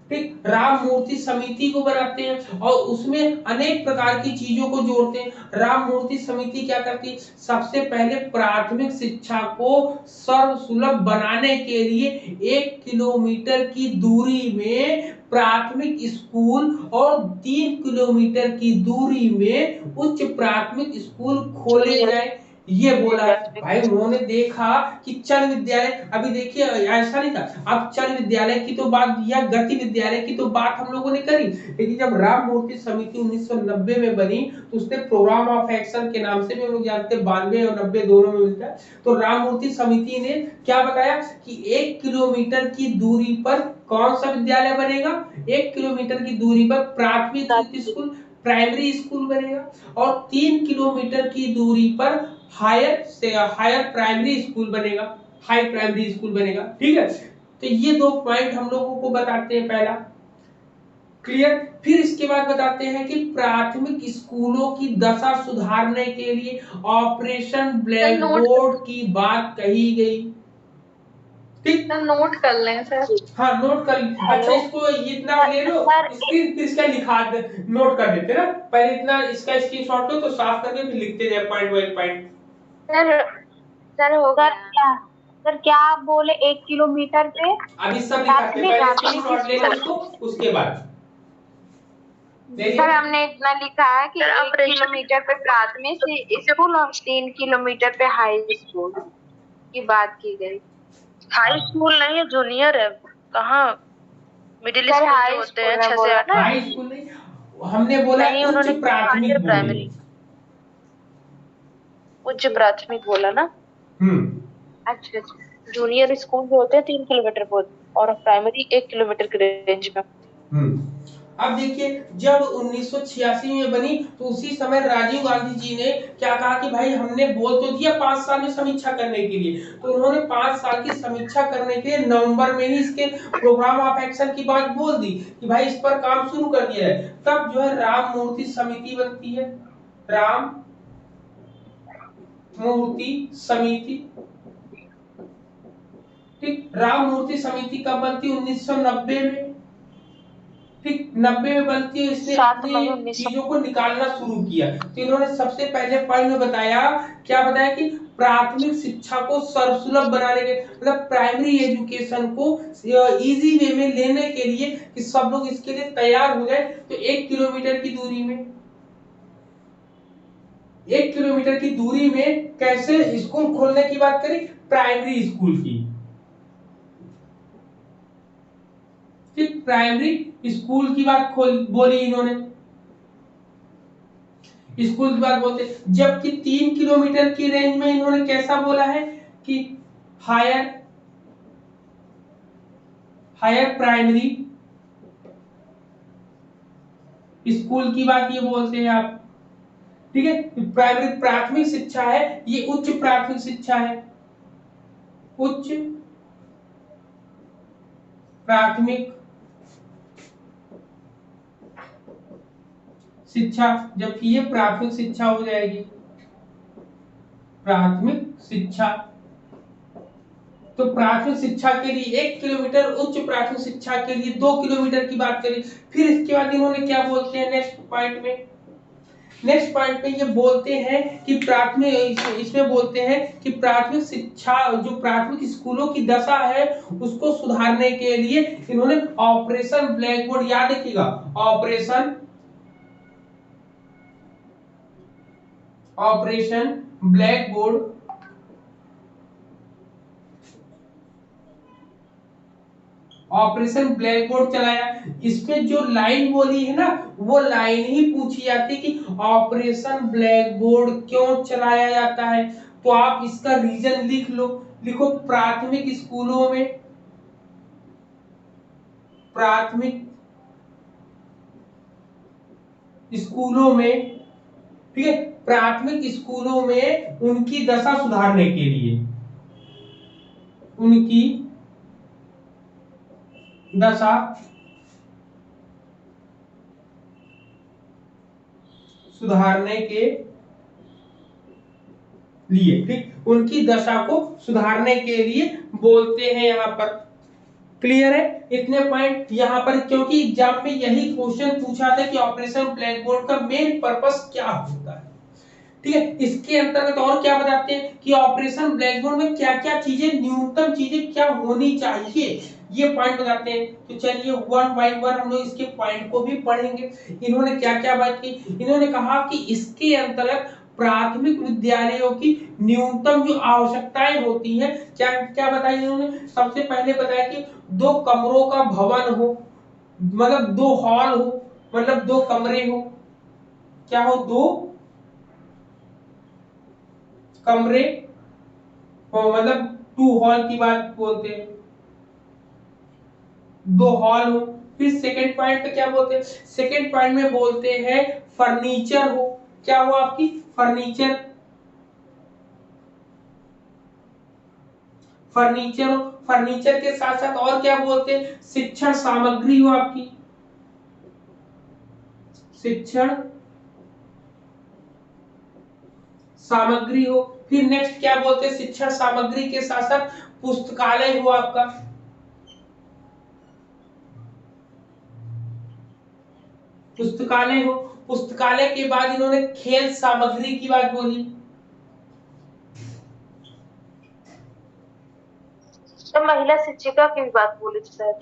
ठीक, राममूर्ति समिति को बनाते हैं और उसमें अनेक प्रकार की चीजों को जोड़ते हैं। राममूर्ति समिति क्या करती है? सबसे पहले प्राथमिक शिक्षा को सर्वसुलभ बनाने के लिए 1 किलोमीटर की दूरी में प्राथमिक स्कूल और 3 किलोमीटर की दूरी में उच्च प्राथमिक स्कूल खोले जाए। ये बोला है भाई। उन्होंने देखा कि चल विद्यालय, अभी देखिए ऐसा नहीं था, अब चल विद्यालय की तो बात या गति विद्यालय की तो बात हम लोगों ने करी, लेकिन जब राम मूर्ति समिति 1990 में बनी तो उसने प्रोग्राम ऑफ एक्शन के नाम से भी हम लोग जानते हैं, 92 और 90 दोनों में मिलता है। तो राम मूर्ति समिति ने क्या बताया कि 1 किलोमीटर की दूरी पर कौन सा विद्यालय बनेगा, 1 किलोमीटर की दूरी पर प्राथमिक स्कूल, प्राइमरी स्कूल बनेगा, और 3 किलोमीटर की दूरी पर हायर प्राइमरी स्कूल बनेगा, हाई प्राइमरी स्कूल बनेगा। ठीक है, तो ये 2 पॉइंट हम लोगों को बताते हैं, पहला क्लियर। फिर इसके बाद बताते हैं कि प्राथमिक स्कूलों की दशा सुधारने के लिए ऑपरेशन ब्लैक बोर्ड की बात कही गई। ठीक, नोट कर लें सर। हाँ नोट कर, अच्छा इसको इतना ले लो, स्क्रीन फिर इसका लिखा नोट कर देते ना, पहले इतना इसका स्क्रीनशॉट लो तो साफ करके फिर लिखते जाए पॉइंट बाय पॉइंट। सर होगा क्या, सर क्या आप बोले 1 किलोमीटर पे अभी सब लिखाते हैं, पहले स्क्रीनशॉट ले लो उसको, उसके बाद सर हमने इतना लिखा है कि 1 किलोमीटर पे प्राथमिक स्कूल और 3 किलोमीटर पे हाई स्कूल की बात की गई। हाई स्कूल नहीं है, जूनियर है। कहाँ मिडिल स्कूल जो होते हैं 6 से 8। हाई स्कूल नहीं, हमने बोला उच्च प्राथमिक, प्राइमरी उच्च प्राथमिक बोला ना। अच्छा, जूनियर स्कूल जो होते हैं 3 किलोमीटर पर और प्राइमरी 1 किलोमीटर के रेंज में। अब देखिए जब 1986 में बनी तो उसी समय राजीव गांधी जी ने क्या कहा कि भाई हमने बोल तो दिया 5 साल में समीक्षा करने के लिए, तो उन्होंने 5 साल की समीक्षा करने के लिए नवंबर में ही इसके प्रोग्राम ऑफ एक्शन की बात बोल दी कि भाई इस पर काम शुरू कर दिया है। तब जो है राम मूर्ति समिति बनती है, राम मूर्ति समिति। ठीक, राम मूर्ति समिति कब बनती है, 1990 में। ठीक, 90 में बनती है। इसने अपनी चीजों को निकालना शुरू किया, तो इन्होंने सबसे पहले पॉइंट में बताया, क्या बताया कि प्राथमिक शिक्षा को सर्वसुलभ बनाने के, मतलब प्राइमरी एजुकेशन को इजी वे में लेने के लिए कि सब लोग इसके लिए तैयार हो जाए, तो 1 किलोमीटर की दूरी में, 1 किलोमीटर की दूरी में कैसे स्कूल खोलने की बात करी, प्राइमरी स्कूल की। प्राइमरी स्कूल की बात बोली इन्होंने, स्कूल की बात बोलते, जबकि 3 किलोमीटर की रेंज में इन्होंने कैसा बोला है कि हायर प्राइमरी स्कूल की बात ये बोलते हैं आप। ठीक है, प्राइमरी प्राथमिक शिक्षा है, ये उच्च प्राथमिक शिक्षा है, उच्च प्राथमिक शिक्षा, जबकि ये प्राथमिक शिक्षा हो जाएगी, प्राथमिक शिक्षा। तो प्राथमिक शिक्षा के लिए 1 किलोमीटर, उच्च प्राथमिक शिक्षा के लिए 2 किलोमीटर की बात करी। फिर इसके बाद इन्होंने क्या बोलते हैं नेक्स्ट पॉइंट में, नेक्स्ट पॉइंट में ये बोलते हैं कि प्राथमिक, इसमें बोलते हैं कि प्राथमिक शिक्षा, जो प्राथमिक स्कूलों की दशा है उसको सुधारने के लिए इन्होंने ऑपरेशन ब्लैक बोर्ड, याद रखिएगा, operation black board, operation black board चलाया। इसमें जो लाइन बोली है ना, वो लाइन ही पूछी जाती कि ऑपरेशन ब्लैक बोर्ड क्यों चलाया जाता है, तो आप इसका रीजन लिख लो, लिखो प्राथमिक स्कूलों में, प्राथमिक स्कूलों में, ठीक है, प्राथमिक स्कूलों में उनकी दशा सुधारने के लिए, उनकी दशा सुधारने के लिए, ठीक, उनकी दशा को सुधारने के लिए बोलते हैं यहाँ पर। क्लियर है इतने पॉइंट यहाँ पर, क्योंकि एग्जाम में यही क्वेश्चन पूछा था कि ऑपरेशन ब्लैक बोर्ड का मेन पर्पस क्या होता है। ठीक है, इसके अंतर्गत और क्या बताते हैं कि ऑपरेशन ब्लैक बोर्ड में क्या क्या चीजें, न्यूनतम चीजें क्या होनी चाहिए, ये पॉइंट बताते हैं। तो चलिए 1 बाय 1 हम लोग इसके पॉइंट को भी पढ़ेंगे। इन्होंने क्या क्या बात की, इन्होंने कहा कि इसके अंतर्गत प्राथमिक विद्यालयों की न्यूनतम जो आवश्यकताएं होती हैं, क्या क्या बताई इन्होंने? सबसे पहले बताया कि 2 कमरों का भवन हो, मतलब 2 हॉल हो, मतलब 2 कमरे हो, क्या हो, 2 कमरे हो, मतलब 2 हॉल की बात बोलते हैं, 2 हॉल हो। फिर सेकंड पॉइंट पे क्या बोलते हैं? सेकंड पॉइंट में बोलते हैं फर्नीचर हो, क्या हो आपकी, फर्नीचर, फर्नीचर हो। फर्नीचर के साथ साथ और क्या बोलते हैं? शिक्षण सामग्री हो आपकी, शिक्षण सामग्री हो। फिर नेक्स्ट क्या बोलते हैं? शिक्षण सामग्री के साथ साथ पुस्तकालय हो आपका, पुस्तकालय हो। पुस्तकालय के बाद इन्होंने खेल सामग्री की बात बोली, तो महिला शिक्षिका की भी बात बोली थी सर।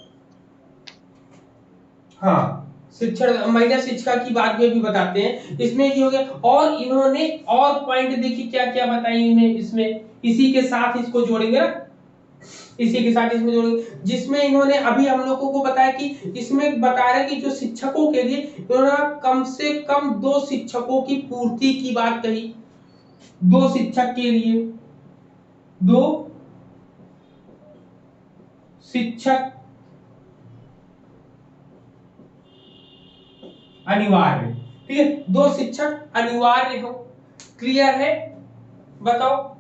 हाँ, शिक्षण महिला शिक्षिका की बात भी बताते हैं, इसमें ये हो गया। और इन्होंने और पॉइंट देखिए क्या क्या बताई इन्हें, इसमें इसी के साथ इसको जोड़ेंगे ना, इसी के साथ इसमें जोड़ेंगे, जिसमें इन्होंने अभी हम लोगों को बताया कि इसमें बता रहे कि जो शिक्षकों के लिए इन्होंने कम से कम 2 शिक्षकों की पूर्ति की बात कही, 2 शिक्षक के लिए 2 शिक्षक अनिवार्य, ठीक है, 2 शिक्षक अनिवार्य हो। क्लियर है? बताओ।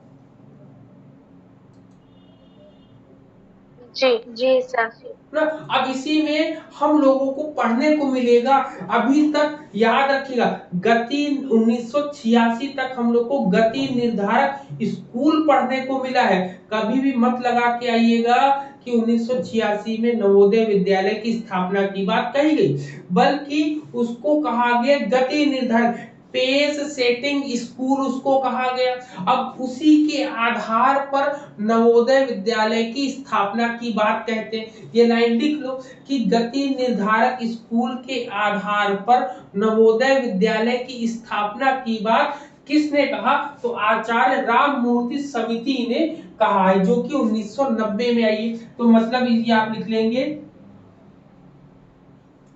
जी जी सर। ना, अब इसी में हम लोगों को पढ़ने को मिलेगा, अभी तक याद रखिएगा, गति 1986 तक हम लोग को गति निर्धारक स्कूल पढ़ने को मिला है। कभी भी मत लगा के आइएगा कि 1986 में नवोदय विद्यालय की स्थापना की बात कही गई, बल्कि उसको कहा गया गति निर्धारक, पेस सेटिंग स्कूल उसको कहा गया। अब उसी के आधार पर नवोदय विद्यालय की स्थापना की बात कहते हैं। ये लाइन लिख लो कि गति निर्धारक स्कूल के आधार पर नवोदय विद्यालय की स्थापना की बात किसने कहा? तो आचार्य राममूर्ति समिति ने कहा है, जो कि 1990 में आई। तो मतलब ये आप लिख लेंगे,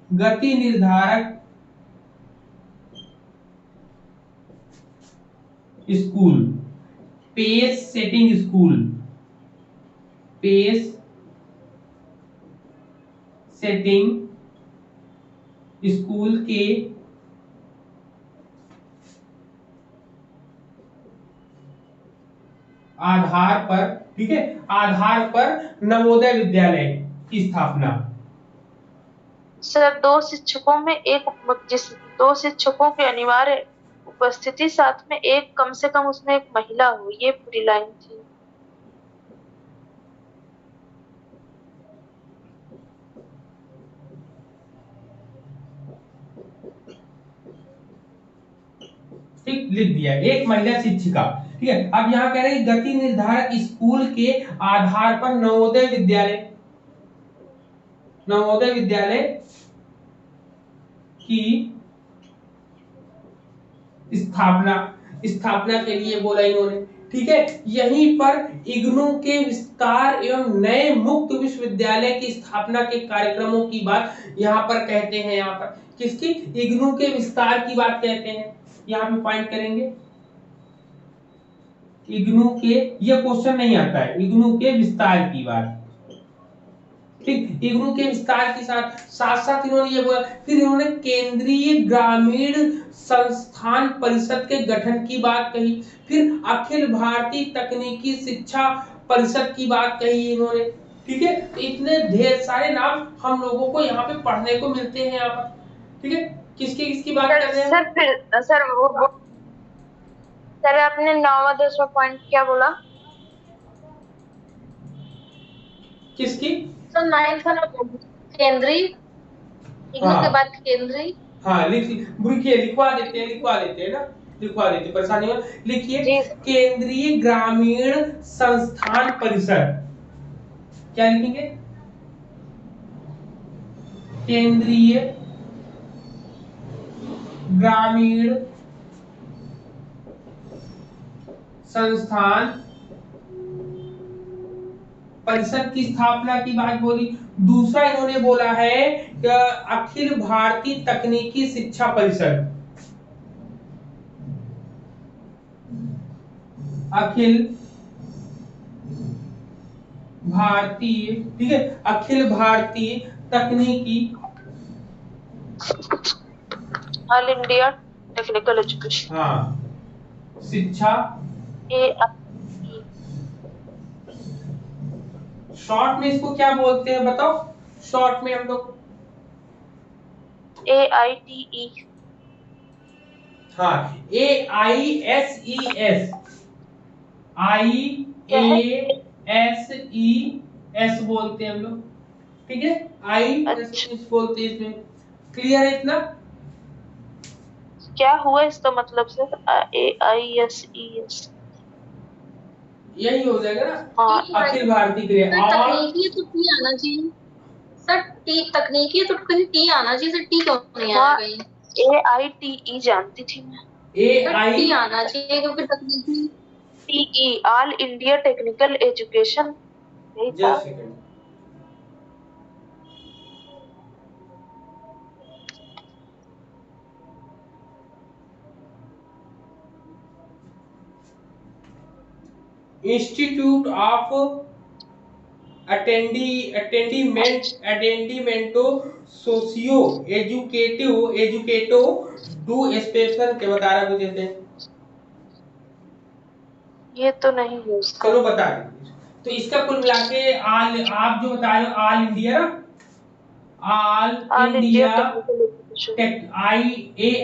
गति निर्धारक school, pace setting school, pace setting school के आधार पर, ठीक है, आधार पर नवोदय विद्यालय की स्थापना। सर 2 शिक्षकों में जिस 2 शिक्षकों की अनिवार्य उपस्थिति, साथ में एक कम से कम उसमें एक महिला हो, ये पूरी लाइन थी। ठीक, लिख दिया, एक महिला शिक्षिका, ठीक है। अब यहाँ कह रहे हैं गति निर्धारक स्कूल के आधार पर नवोदय विद्यालय, नवोदय विद्यालय की स्थापना, स्थापना के लिए बोला इन्होंने, ठीक है। यहीं पर इग्नू के विस्तार एवं नए मुक्त विश्वविद्यालय की स्थापना के कार्यक्रमों की बात यहाँ पर कहते हैं। यहाँ पर किसकी? इग्नू के विस्तार की बात कहते हैं। यहाँ पे पॉइंट करेंगे, इग्नू के, ये क्वेश्चन नहीं आता है, इग्नू के विस्तार की बात, ठीक, इग्नू के विस्तार के साथ साथ इन्होंने ये बोला। फिर इन्होंने केंद्रीय ग्रामीण संस्थान परिषद के गठन की बात कही, फिर अखिल भारतीय तकनीकी शिक्षा परिषद की बात कही इन्होंने, ठीक है। इतने ढेर सारे नाम हम लोगों को यहाँ पे पढ़ने को मिलते हैं यहाँ पर, ठीक है। किसकी किसकी बात कर रहे हैं? सर फिर सर आपने 9वां 10वां पॉइंट क्या बोला? किसकी? सर 9 था ना, केंद्रीय, इग्नू के बाद केंद्रीय। हाँ, लिखिए, लिखवा देते हैं ना, लिखवा देते, परेशानी हो, लिखिए केंद्रीय ग्रामीण संस्थान परिषद, क्या लिखेंगे? केंद्रीय ग्रामीण संस्थान परिषद की स्थापना की बात बोली। दूसरा इन्होंने बोला है कि अखिल भारतीय तकनीकी शिक्षा परिषद, अखिल भारतीय, ठीक है, अखिल भारतीय तकनीकी, ऑल इंडिया टेक्निकल एजुकेशन, हाँ, शिक्षा, शॉर्ट में इसको क्या बोलते हैं बताओ, शॉर्ट में हम लोग AITE, हाँ, AISES, IASES बोलते हैं हम लोग, ठीक है, IASES बोलते हैं इसमें। क्लियर है इतना? क्या हुआ इसका मतलब सर? AISES यही हो जाएगा ना, हाँ। अखिल भारतीय क्रिया। सर तकनीकी तो टी आना चाहिए सर, टी तकनीकी तो कहीं टी आना चाहिए सर, टी क्यों नहीं आया कहीं? AITE जानती थी मैं, टी आना चाहिए क्योंकि तकनीकी TE all India technical education यही था। जस्ट सेकंड, इंस्टीट्यूट ऑफ अटेंडीमेंटो सोशियो एजुकेटो डू स्पेशल के बता रहा मुझे से, ये तो नहीं है उसका। चलो बता दीजिए। तो इसका कुल मिला के ऑल, आप जो बता रहे हो all India, all India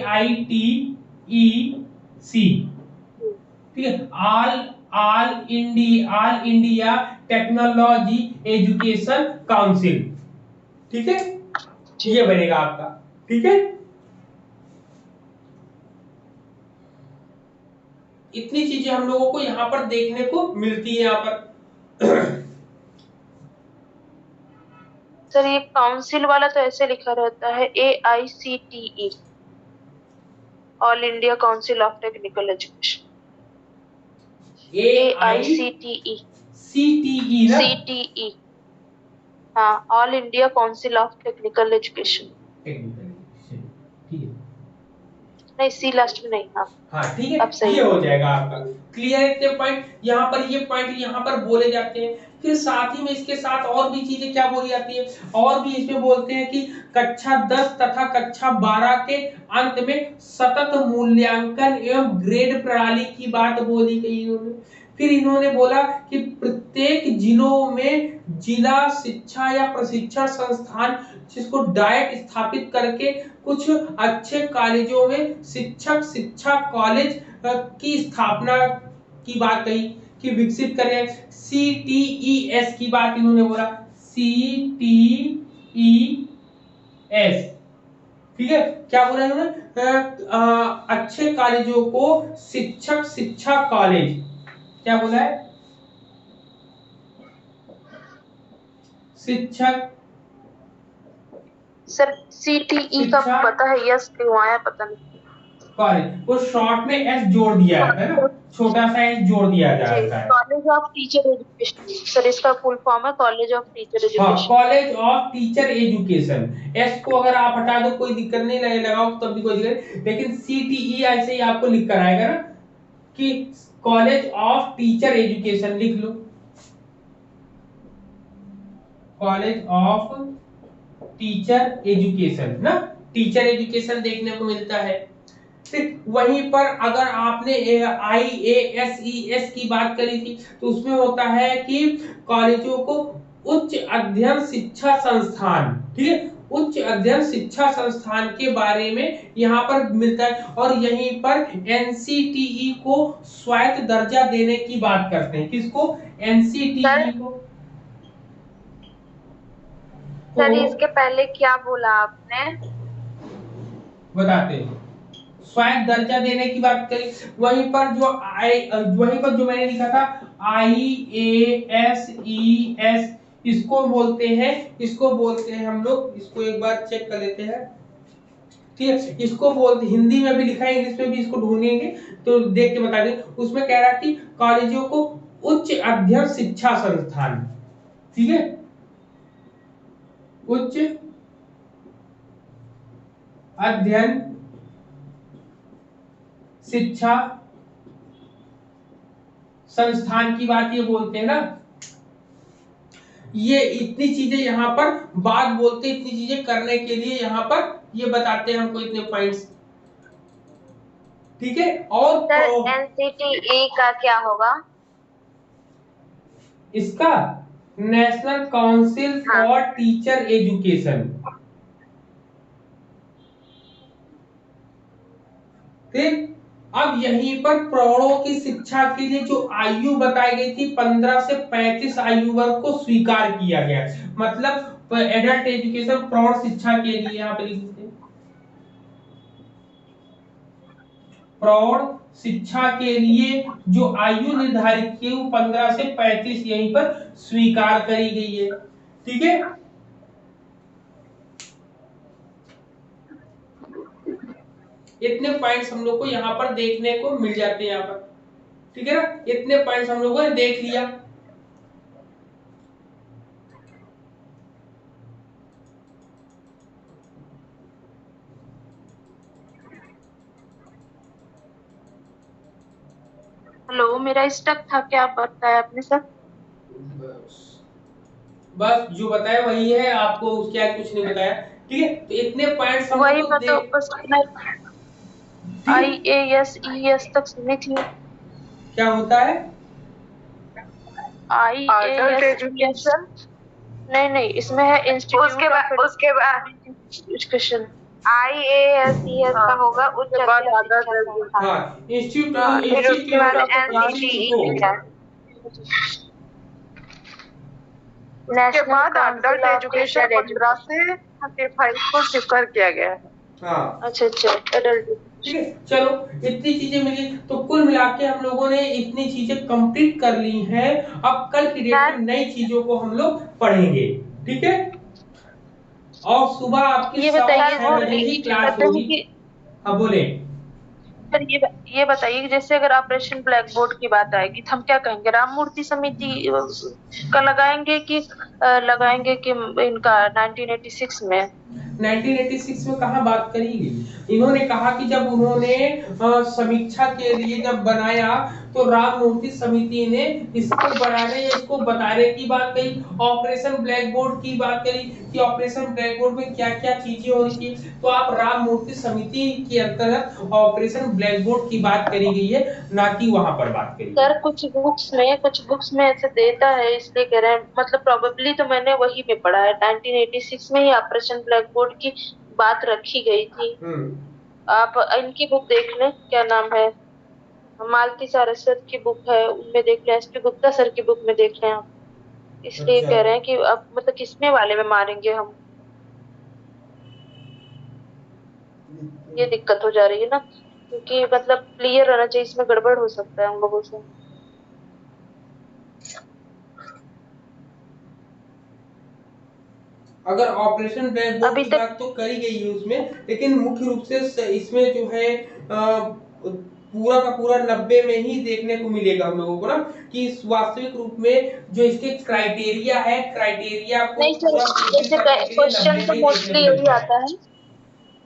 AITEC, ठीक है, all India technology education council, ठीक है, ये बनेगा आपका, ठीक है। इतनी चीजें हम लोगों को यहाँ पर देखने को मिलती है यहाँ पर। सर ये काउंसिल वाला तो ऐसे लिखा रहता है AICTE all India council of technical education, AICTE ना, CTE, हाँ, all India council of technical education, ठीक है, नहीं सी लास्ट में नहीं, हाँ हाँ ठीक है, अब सही ये हो जाएगा आपका क्लियर है। इतने पॉइंट यहाँ पर, ये पॉइंट यहाँ पर बोले जाते हैं। फिर साथ ही में इसके साथ और भी चीजें क्या बोली जाती है, और भी इसमें बोलते हैं कि कक्षा 10 तथा कक्षा 12 के अंत में सतत मूल्यांकन एवं ग्रेड प्रणाली की बात बोली गई इन्होंने। फिर इन्होंने बोला कि प्रत्येक जिलों में जिला शिक्षा या प्रशिक्षण संस्थान जिसको डाइट स्थापित करके कुछ अच्छे कॉलेजों में शिक्षा कॉलेज की स्थापना की बात कही कि विकसित करें। CTES की बात इन्होंने बोला, CTES, ठीक है, क्या बोला इन्होंने, अच्छे कॉलेजों को शिक्षा कॉलेज, क्या बोला है, शिक्षक सर CTE का पता है, यस क्यों आया पता नहीं, कॉलेज वो शॉर्ट में एस जोड़ दिया जाता है ना, छोटा सा एस जोड़ दिया जाता है। College of teacher education sir, इसका फुल फॉर्म है कॉलेज ऑफ टीचर एजुकेशन। हाँ, college of teacher education, S को अगर आप हटा दो कोई दिक्कत नहीं, लगाओ तब भी कोई दिक्कत, लेकिन CTE ऐसे ही आपको लिख कर आएगा ना कि कॉलेज ऑफ टीचर एजुकेशन लिख लो, कॉलेज ऑफ टीचर एजुकेशन ना, टीचर एजुकेशन देखने को मिलता है। फिर वहीं पर अगर आपने IASES की बात करी थी तो उसमें होता है कि कॉलेजों को उच्च अध्ययन शिक्षा संस्थान, ठीक है, उच्च अध्ययन शिक्षा संस्थान के बारे में यहाँ पर मिलता है। और यहीं पर NCTE को स्वायत्त दर्जा देने की बात करते हैं, किसको, NCTE को। सर इसके पहले क्या बोला आपने? बताते हैं, स्वायत्त दर्जा देने की बात करी। वहीं पर जो मैंने लिखा था IASES, इसको बोलते हैं हम लोग, इसको एक बार चेक कर लेते हैं, ठीक है, इसको बोलते हिंदी में भी लिखा है, इंग्लिश में भी, इसको ढूंढेंगे तो देख के बता दें। उसमें कह रहा कि कॉलेजों को उच्च अध्ययन शिक्षा संस्थान, ठीक है, उच्च अध्ययन शिक्षा संस्थान की बात ये बोलते हैं ना। ये इतनी चीजें यहाँ पर बात बोलते, इतनी चीजें करने के लिए यहाँ पर ये बताते हैं हमको इतने पॉइंट्स, ठीक है। और एनसीटीई का क्या होगा? इसका national council for teacher education, ठीक। अब यहीं पर प्रौढ़ों की शिक्षा के लिए जो आयु बताई गई थी 15 से 35 आयु वर्ग को स्वीकार किया गया, मतलब एडल्ट एजुकेशन, प्रौढ़ शिक्षा के लिए यहाँ पर लिखते हैं, प्रौढ़ शिक्षा के लिए जो आयु निर्धारित की वो 15 से 35 यहीं पर स्वीकार करी गई है, ठीक है। इतने पॉइंट्स हम लोग को यहाँ पर देखने को मिल जाते हैं यहाँ पर, ठीक है ना। इतने पॉइंट्स हम लोगों ने देख लिया। हेलो, मेरा स्टक था, क्या बताया आपने सर? बस जो बताया वही है, आपको उसके आगे कुछ नहीं बताया, ठीक है। तो इतने पॉइंट्स हम वही लोग को मतलब बस IAS ES तक सुनी थी। क्या होता है IAS एजुकेशन? नहीं, इसमें है इंस्टीट्यूट, उसके बाद एजुकेशन। IAS ES का होगा उच्च बाद अध्ययन अदर शिक्षा संस्थान। हाँ, इंस्टीट्यूट, फिर उसके बाद इंस्टीट्यूट NCTE उसके बाद अडल्ट एजुकेशन 15 से 35 को स्वीकार किया गया है। हाँ, अच्छा, एडल्ट, ठीक है। चलो, इतनी चीजें मिली, तो कुल मिला के हम लोगों ने इतनी चीजें कंप्लीट कर ली हैं। अब कल की डेट में नई चीजों को हम लोग पढ़ेंगे, ठीक है। और सुबह आपकी ये 6 बजे बताइए ही क्लास होगी। हाँ बोले सर, ये बताइए कि जैसे अगर ऑपरेशन ब्लैक बोर्ड की बात आएगी तो हम क्या कहेंगे? राम मूर्ति समिति का लगाएंगे कि इनका 1986 में? 1986 में कहाँ बात करी गई? इन्होंने कहा कि जब उन्होंने समीक्षा के लिए जब बनाया तो राम मूर्ति समिति ने इसको बनाने या इसको बताने की बात कही, ऑपरेशन ब्लैक बोर्ड की बात करी कि ऑपरेशन ब्लैक बोर्ड में क्या क्या चीजें होनी चाहिए। तो आप राम मूर्ति समिति के अंतर्गत ऑपरेशन ब्लैक बोर्ड की बात करी गई है, ना कि वहां पर बात करी। सर कुछ बुक्स में ऐसे देता है, इसलिए कह रहे हैं, मतलब प्रोबेबली तो मैंने वही पे पढ़ा है, 1986 में ही ऑपरेशन ब्लैक बोर्ड की बात रखी गई थी। आप इनकी बुक देख लें, क्या नाम है, मालती सारस्वत की बुक है, उनमें देख लें, SP गुप्ता सर की बुक में देख लें आप। इसलिए अच्छा। कह रहे हैं कि अब मतलब किसमें वाले में मारेंगे हम, ये दिक्कत हो जा रही है ना, क्योंकि मतलब क्लियर रहना चाहिए, इसमें गड़बड़ हो सकता है हम लोगों से। अगर ऑपरेशन ब्लैक बोर्ड अभी की तक बात तो करी गई है उसमें, लेकिन मुख्य रूप से इसमें जो है पूरा का पूरा 90 में ही देखने को मिलेगा हम लोगों को ना, कि वास्तविक रूप में जो इसके क्राइटेरिया है, क्राइटेरिया को नहीं पूरा सर, जैसे क्वेश्चन तो मोस्टली यही आता है,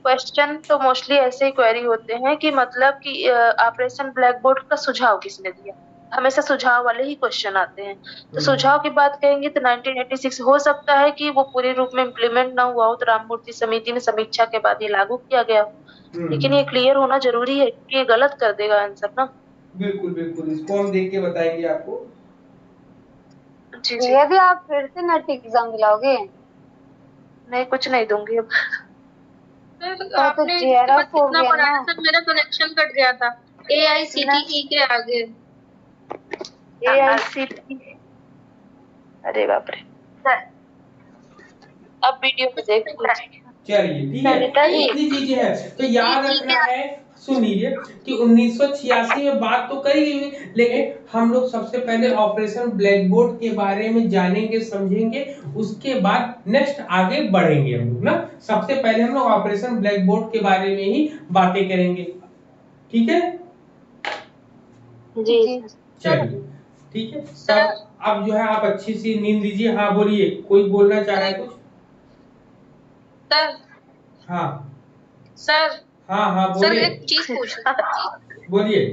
क्वेश्चन तो मोस्टली ऐसे ही क्वेरी होते हैं कि मतलब कि ऑपरेशन ब्लैक बोर्ड का सुझाव किसने दिया, हमेशा सुझाव वाले ही क्वेश्चन आते हैं। तो सुझाव की बात कहेंगे तो 1986 हो सकता है कि वो पूरे रूप में इम्प्लीमेंट ना हुआ हो, तो राम मूर्ति समिति ने समीक्षा के बाद ये लागू किया गया हो। लेकिन ये क्लियर होना जरूरी है कि ये गलत कर देगा आंसर ना। बिल्कुल बिल्कुल, इसको हम देख के बताएंगे आपको। जी यदि आप फिर से नेट एग्जाम दिलाओगे? नहीं, कुछ नहीं दूंगी अब। सर आपने इसके बाद कितना पढ़ाया? सर मेरा कनेक्शन कट गया था AICTE के आगे। AICTE, अरे बाप रे, अब वीडियो में देख लीजिए। चलिए ठीक है, सरिता जी। इतनी चीजें हैं तो याद रखना है। सुन लीजिए कि 1986 में बात तो करी गई है, लेकिन हम लोग सबसे पहले ऑपरेशन ब्लैक बोर्ड के बारे में जानेंगे समझेंगे, उसके बाद नेक्स्ट आगे बढ़ेंगे हम लोग ना। सबसे पहले हम लोग ऑपरेशन ब्लैक बोर्ड के बारे में ही बातें करेंगे, ठीक है जी चलिए ठीक है। तब अब जो है आप अच्छी सी नींद लीजिए। हाँ बोलिए, कोई बोलना चाह रहा है कुछ? सर हाँ सर हाँ हाँ सर बोलिए एक चीज पूछना था। बोलिए।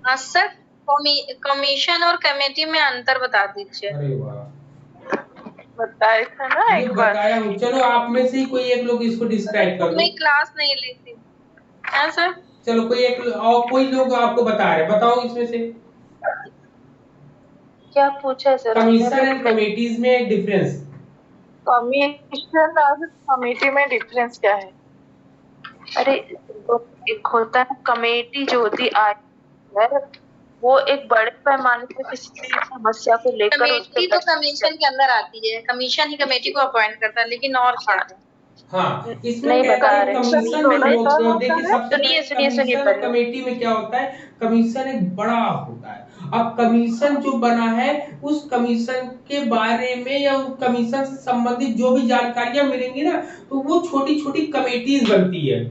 हाँ सर, कमीशन और कमेटी में अंतर बता दीजिए। अरे वाह, बताया था ना ये एक बार। बताया हूँ। चलो आप में से ही कोई एक लोग इसको डिस्क्राइब कर दो। मैं क्लास नहीं ली थी। हाँ सर, चलो कोई एक और कोई लोग आपको बता रहे, बताओ इसमें से। क्या पूछा है सर? कमीशन एंड कमेटीज में डिफरेंस। कमीशन और कमेटी में डिफरेंस क्या है? अरे एक होता है कमेटी जो होती है वो एक बड़े पैमाने पे किसी भी समस्या को लेकर कमेटी तो कमीशन के अंदर आती है, कमीशन ही कमेटी को अपॉइंट करता है, लेकिन और क्या है? हाँ इसमें नहीं क्या बता है, रहे। कमीशन में जो होता है, देखिए सबसे सुनिए पहले सुनिए सुनिए कमीशन और पहले। कमेटी में क्या होता है, कमीशन एक बड़ा होता है। अब कमीशन जो बना है उस कमीशन के बारे में या उस कमीशन से संबंधित जो भी जानकारियां मिलेंगी ना, तो वो छोटी छोटी कमेटीज बनती है,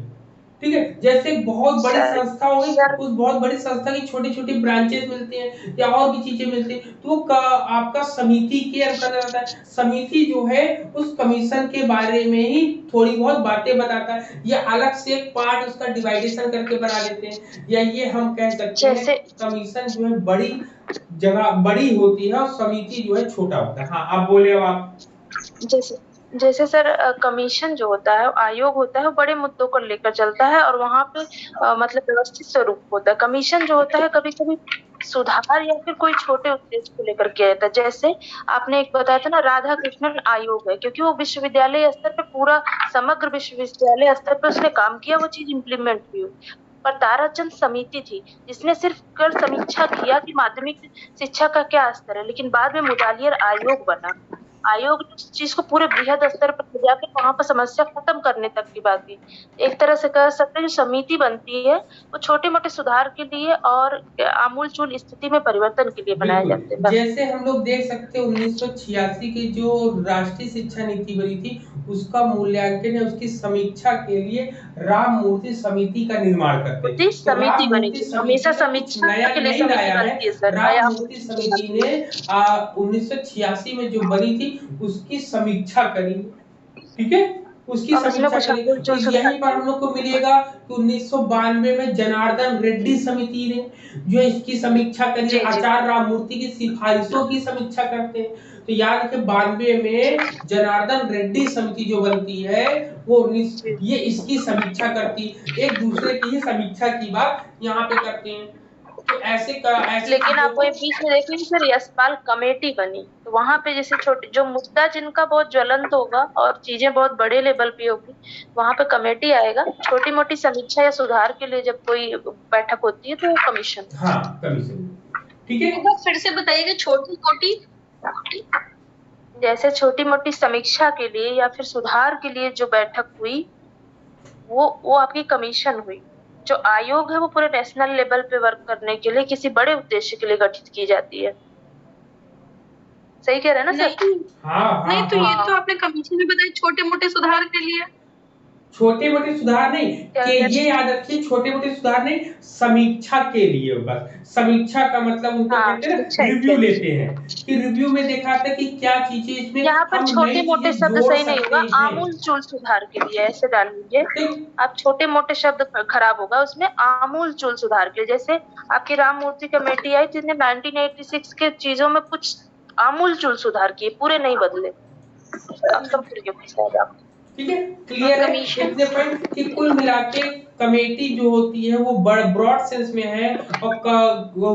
ठीक है। जैसे बहुत बड़ी सर, संस्था होगी, सर। उस बहुत बड़ी संस्था की छोटी छोटी ब्रांचेस मिलती हैं या और भी चीजें मिलती हैं, तो वो आपका समिति के अंतर्गत आता है। समिति जो है उस कमीशन के बारे में ही थोड़ी बहुत बातें बताता है, या अलग से एक पार्ट उसका डिवाइडेशन करके बना देते हैं, या ये हम कह सकते हैं कमीशन जो है बड़ी जगह बड़ी होती है और समिति जो है छोटा होता है। हाँ आप बोले, अब आप। जैसे जैसे सर कमीशन जो होता है आयोग होता है वो बड़े मुद्दों को लेकर चलता है और वहाँ पे मतलब व्यवस्थित स्वरूप होता है। कमीशन जो होता है कभी कभी सुधार या फिर कोई छोटे उद्देश्य को लेकर किया जाता है। जैसे आपने एक बताया था ना राधा कृष्णन आयोग है, क्योंकि वो विश्वविद्यालय स्तर पे पूरा समग्र विश्वविद्यालय स्तर पे उसने काम किया, वो चीज इम्प्लीमेंट हुई। पर ताराचंद समिति थी जिसने सिर्फ कर समीक्षा किया कि माध्यमिक शिक्षा का क्या स्तर है, लेकिन बाद में मुदालियर आयोग बना। आयोग ने उस चीज को पूरे बृहद स्तर पर ले जाकर वहां पर समस्या खत्म करने तक की बात की। एक तरह से कह सकते हैं जो समिति बनती है वो छोटे मोटे सुधार के लिए और आमूल चूल स्थिति में परिवर्तन के लिए बनाए जाते हैं। जैसे हम लोग देख सकते हैं 1986 की जो राष्ट्रीय शिक्षा नीति बनी थी, उसका मूल्यांकन है, उसकी समीक्षा के लिए राम मूर्ति समिति का निर्माण करते हैं। तो समिति बनी थी, हमेशा समीक्षा समीक्षा के लिए नहीं लाया समिति है। बनती है सर। राम मूर्ति समिति ने 1986 में जो बनी थी उसकी समीक्षा करी, ठीक है, उसकी समीक्षा करी। तो यहीं पर हम लोग को मिलेगा कि 1992 में जनार्दन रेड्डी समिति ने जो इसकी समीक्षा करी, आचार्य राममूर्ति की सिफारिशों की समीक्षा करते हैं। तो याद रखें 92 में जनार्दन रेड्डी समिति जो बनती है वो ये इसकी समीक्षा करती, एक दूसरे की ही समीक्षा की बात यहाँ पे करते हैं। तो ऐसे लेकिन आप वही बीच में देखेंगे सर यशपाल कमेटी बनी, तो वहां पे जैसे छोटे जो मुद्दा जिनका बहुत ज्वलंत होगा और चीजें बहुत बड़े लेवल पे होगी वहां पे कमेटी आएगा। छोटी मोटी समीक्षा या सुधार के लिए जब कोई बैठक होती है तो कमीशन। हाँ कमीशन, ठीक है। एक बार फिर से बताइएगा, छोटी मोटी जैसे छोटी मोटी समीक्षा के लिए या फिर सुधार के लिए जो बैठक हुई वो आपकी कमीशन हुई। जो आयोग है वो पूरे नेशनल लेवल पे वर्क करने के लिए किसी बड़े उद्देश्य के लिए गठित की जाती है। सही कह रहे हैं ना सर? नहीं तो ये तो आपने कमीशन में बताया छोटे मोटे सुधार के लिए। छोटे मोटे सुधार नहीं कि ये याद रखिए, छोटे मोटे सुधार नहीं, समीक्षा के लिए बस। समीक्षा का मतलब उनको कहते हैं ना रिव्यू लेते हैं, कि रिव्यू में देखा था कि क्या चीजें इसमें यहाँ पर छोटे मोटे शब्द सही नहीं होगा, हैं। आमूल चूल सुधार के लिए ऐसे डाल लीजिए। आप छोटे मोटे शब्द खराब होगा उसमें, आमूल चूल सुधार के लिए। जैसे आपकी राम मूर्ति कमेटी आई जिसने 1986 के चीजों में कुछ आमूल चूल सुधार किए, पूरे नहीं बदले। आप समझ गए? ठीक है, क्लियर है इतने पॉइंट कि कुल मिला के कमेटी जो होती है वो ब्रॉड सेंस में है, और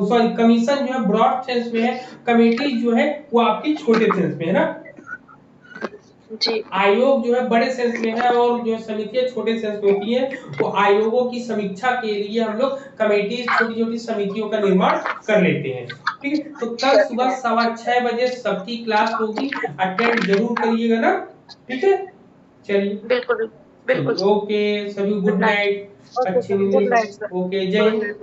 सॉरी कमीशन जो है ब्रॉड सेंस में है, कमेटी जो है वो आपकी छोटे सेंस में है ना जी। आयोग जो है बड़े सेंस में है और जो समितियां छोटे सेंस में होती है। वो आयोगों की समीक्षा के लिए हम लोग कमेटी छोटी छोटी समितियों का निर्माण कर लेते हैं, ठीक है। तो कल सुबह 6:15 बजे सबकी क्लास होगी, अटेंड जरूर करिएगा ना, ठीक है। चलिए बिल्कुल। बिल्कुल। ओके, सभी गुड नाइट, अच्छी गुड नींद। Night sir. ओके, जय हिंद।